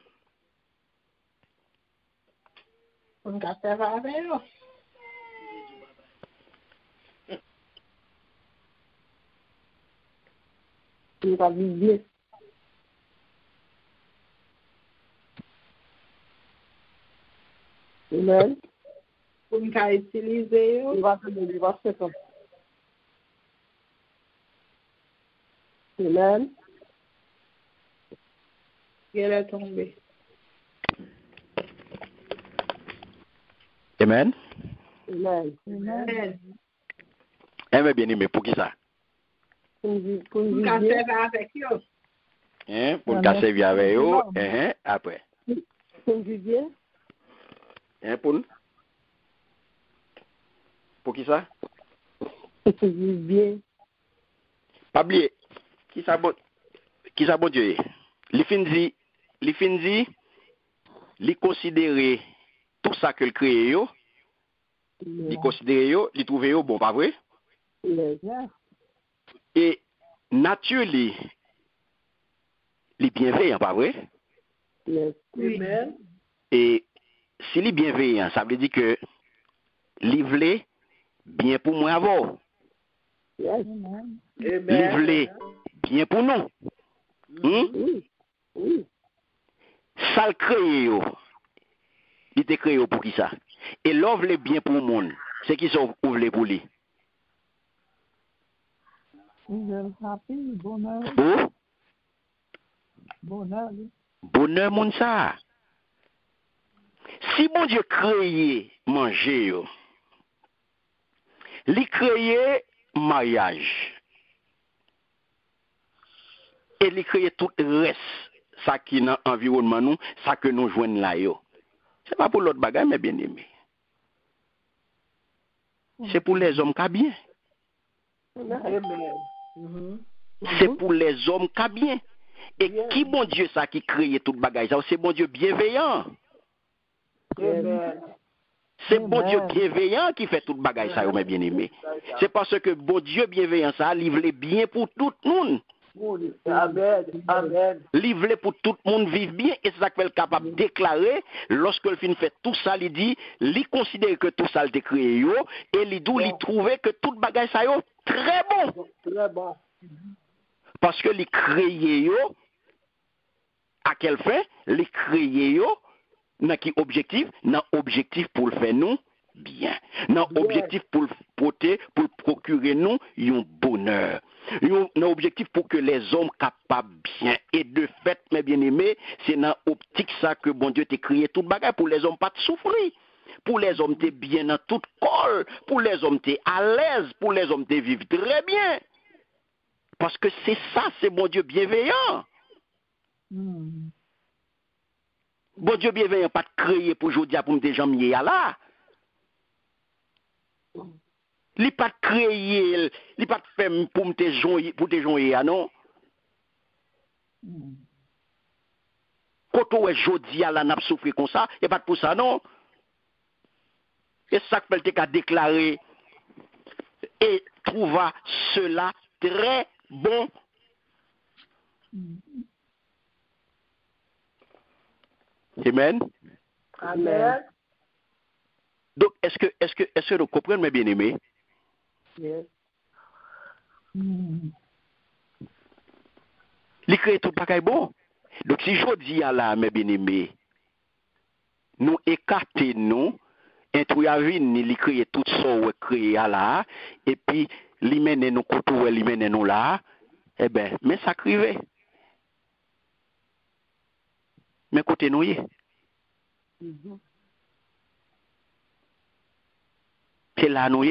On va faire avec eux. On va vivre. Amen. Pour nous utiliser, on va faire ça. Amen. Elle est tombée. Amen. Amen. Amen. Eh bien aimé, pour qui ça? Pour nous servir avec eux. Hein? Pour nous servir avec eux, après. Pour nous vivre. Hein, pour qui ça? Pour vivre bien. Pas oublier. Qui ça bon Dieu? Il finit, il considère tout ça que le crée yo, il considère yo, il trouve yo bon, pas vrai? Et nature li bienveillant, pas vrai? Amen. Et si li bienveillant, ça veut dire que li vle bien pour moi avant. Li vle bien pour nous. Ça le crée yo. Il te créé pour qui ça? Et l'offre le bien pour le monde. C'est qui sont ouvrés pour lui? Bonheur. Oh? Bonheur. Bonheur, mon ça. Si mon Dieu créé manger, il créé mariage. Et il créé tout le reste, ça qui est dans l'environnement, nous, ça que nous joignons là. Ce n'est pas pour l'autre bagage, mais bien aimé. C'est pour les hommes qui bien. C'est pour les hommes qui bien. Et qui bon Dieu ça qui crée tout bagage ça? C'est bon Dieu bienveillant. C'est bon Dieu bienveillant qui fait tout bagage ça, mes bien-aimés. C'est parce que bon Dieu bienveillant ça, livre bien pour tout le monde. Amen. Amen. Livre pour tout le monde vivre bien et c'est ça qu'il est capable de déclarer lorsque le fin fait tout ça, il dit, il considère que tout ça le créé et il dit, il trouve que tout bagage ça yo très bon. Très bon. Parce que il créé yo à quel fin? Il créé yo dans qui objectif? Dans objectif pour le faire nous bien. Dans objectif pour le porter, pour procurer nous un bonheur. Dans objectif pour que les hommes capables bien. Et de fait, mes bien-aimés, c'est dans optique ça que bon Dieu t'a créé tout bagage pour les hommes pas de souffrir. pour les hommes t'es bien dans tout col, pour les hommes t'es à l'aise, pour les hommes t'es vivre très bien. Parce que c'est ça, c'est mon Dieu bienveillant. Bon Dieu bienveillant, pas de créer pour aujourd'hui pour me déjammer là. Il pas de créer, il pas de faire pour me déjammer non. Quand on est aujourd'hui à la nappe souffrir comme ça, il n'y a pas de pour ça non. Et ça que tu as déclaré et trouva cela très bon. Amen. Amen. Donc, est-ce que vous comprenez, mes bien-aimés? Yes. Il crée tout le bon. Donc, si je dis à la, mes bien-aimés, nous écartons, nous, intruavine, il crée tout ça, ou créé à là, et puis, il mène nous côté, il mène nous là, eh bien, mais ça crive. Mais côté nous, c'est là nous.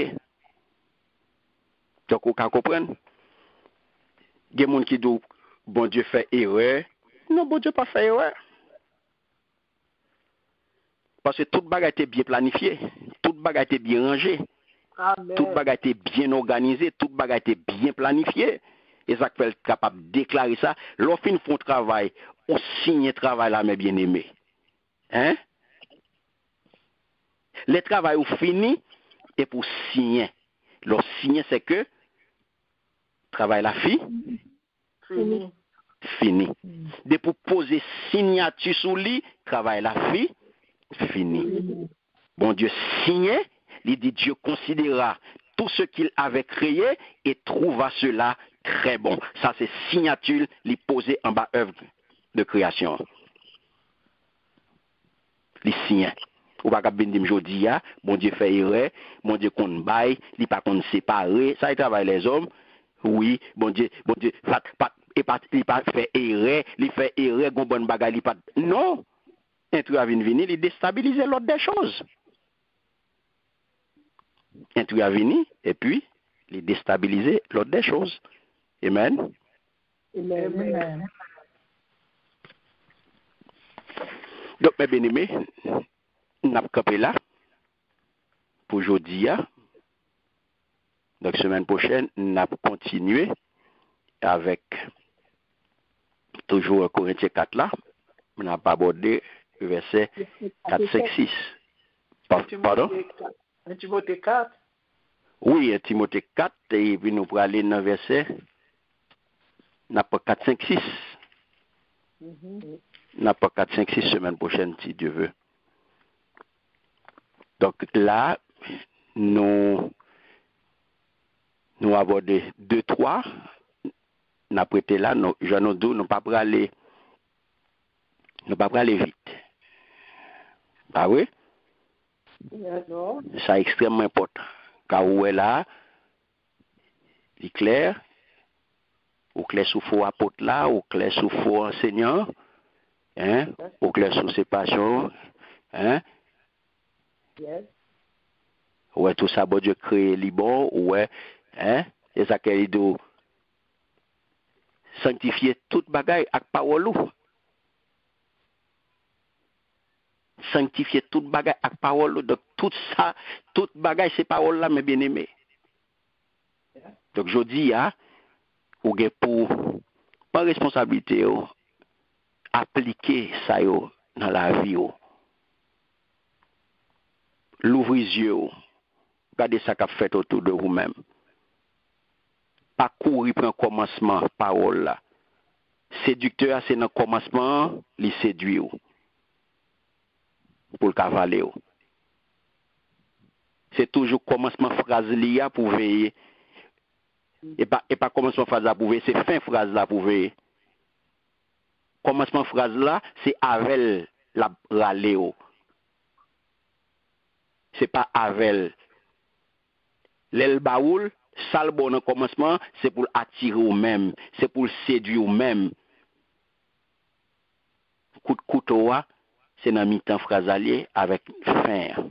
Donc, vous comprenez? Il y a des gens qui disent, bon Dieu fait erreur. Non, bon Dieu pas fait erreur. Parce que toute bagarre était bien planifiée, toute bagarre était bien rangée, Amen. toute bagarre était bien organisée, toute bagarre était bien planifiée. Et ça fait capable de déclarer ça. Lorsqu'ils font travail, on signe travail là, mes bien-aimés. Hein? Le travail est fini et pour signer. Le signer, c'est que travail la fini. Fini. De pour poser signature sur lui, travail la fini. Bon Dieu signait, il dit Dieu considéra tout ce qu'il avait créé et trouva cela très bon. Ça c'est signature, il posé en bas œuvre de création. Il signe. Ou pas qu'à dire aujourd'hui, bon Dieu fait erreur, bon Dieu qu'on baille, il pas qu'on séparer, ça il travaille les hommes. Oui, bon Dieu, il pas fait erreur, il fait erreur, gon bonne bagarre, il pas. Non, intrus à venir, il déstabilise l'ordre des choses. Intrus à venir, et puis, il déstabilise l'ordre des choses. Amen. Amen. Donc, mes bien-aimés, nous avons campé là pour aujourd'hui. Donc, semaine prochaine, nous allons continuer avec toujours Corinthiens 4 là. On n'a pas abordé le verset 4, 5, 6. Pardon? Timothée 4. Oui, Timothée 4, et puis nous pourrons aller dans le verset 4, 5, 6. N'a pas 4, 5, 6 semaine prochaine, si Dieu veut. Donc là, nous abordons 2, 3. Nous avons prêté là, nous ne pas aller vite. Ah oui? Ça est extrêmement important. Car où est là, il est clair, ou clair sous faux apôtre là, ou clair sous faux enseignant, hein, ou clair sous ses passions, hein. Ouais, tout ça, bon Dieu créé les bons, ouais, hein, et ça qu'il dit sanctifier toute bagaille avec parole. Sanctifier toute bagaille avec parole. Donc tout ça, toute bagaille, c'est parole là, mes bien-aimés. Donc je dis, ou pour pas responsabilité, appliquer ça dans la vie. L'ouvrir les yeux. Regardez ça qu'a fait autour de vous-même. Pas courir pour un commencement, parole là. Séducteur, c'est dans le commencement, il séduit pour le cavaler. C'est toujours commencement phrase liée pour veiller. Et pas commencement phrase là pour veiller, c'est fin phrase là pour veiller. Commencement phrase là, c'est avec la râler. C'est pas avec. L'el baoul, ça le bon commencement, c'est pour attirer ou même, c'est pour séduire ou même. Coup de couteau, c'est dans mi-temps phrase allié avec fin.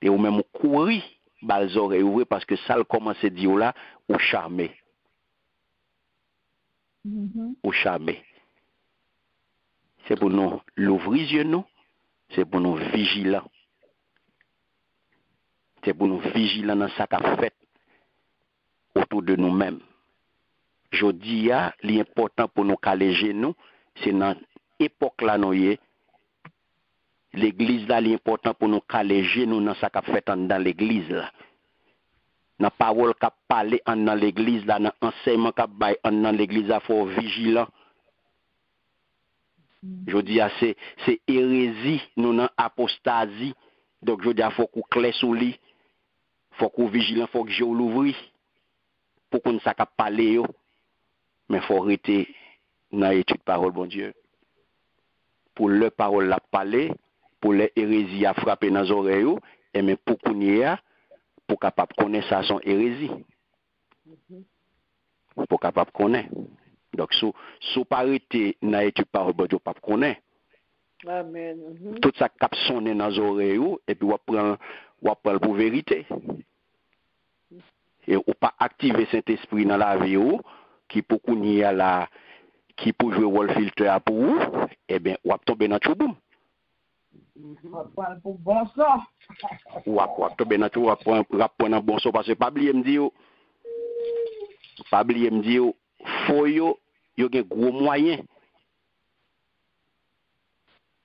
Et ou même courir, bal oreilles ouvrées parce que ça le commence à dire là, ou charmé. Ou charmé. C'est pour nous l'ouvrir yeux nous, c'est pour nous vigilants. C'est pour nous vigilants dans ce qu'a fait autour de nous-mêmes. Je dis, l'important pour nous caler nous, c'est dans l'époque là, l'église là, l'important pour nous caler nous dans ce qu'a fait dans l'église là. Dans la parole qu'a parlé dans l'église là, dans l'enseignement qu'a bail dans l'église là, faut vigilant. Je dis, c'est hérésie, nous dans apostasie. Donc je dis, faut qu'on clé sous lui, faut qu'on vigilant, faut que je l'ouvre pour qu'on ne s'aille pas parler. Mais il faut arrêter dans l'étude parole, bon Dieu. Pour le parole la parler, pour les hérésies à frapper dans les oreilles, et même pour qu'on y ait, pour capable connaître ça son hérésie. Pour capable connaître. Donc, si pas arrêter dans l'étude parole, bon Dieu, pas connaître. Amen. Tout ça cap sonner dans les oreilles, et puis on prend pour vérité. Et on pas activer Saint-Esprit dans la vie, qui pour qu'on y ait là, qui peut jouer rôle filtre pour vous, eh bien, on va tomber dans le chouboum. On parle pour bon sang. Ou va tomber dans le chouboum, on va prendre un bon sang, parce que pas oublier me dire, faut yo gen gros moyen.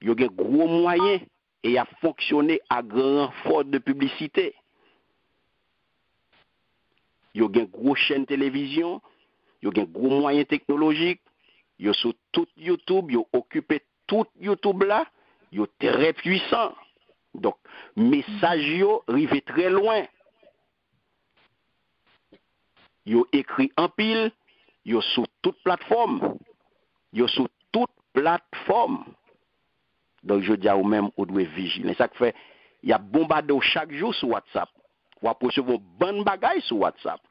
Yo gen gros moyen et a fonctionné à grand fort de publicité. Yo gen gros chaîne télévision, yo gen gros moyens technologiques, yo sur tout YouTube, yo occupé tout YouTube là, yo très puissant. Donc message yo rive très loin. Yo écrit en pile, yo sur toute plateforme. Yo sur toute plateforme. Donc je dis à vous-même, vous devez vigiler. Ça fait, il y a bombardé chaque jour sur WhatsApp. Vous pouvez recevoir bonne bagaille sur WhatsApp.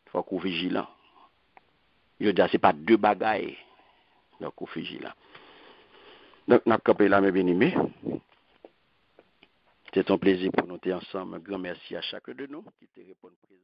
Il faut qu'on vigilant. Je dis, ce n'est pas deux bagailles. Donc, qu'on vigilant. Donc, nous avons là, mes bien-aimés. C'est un plaisir pour nous être ensemble. Un grand merci à chacun de nous qui te répond présent.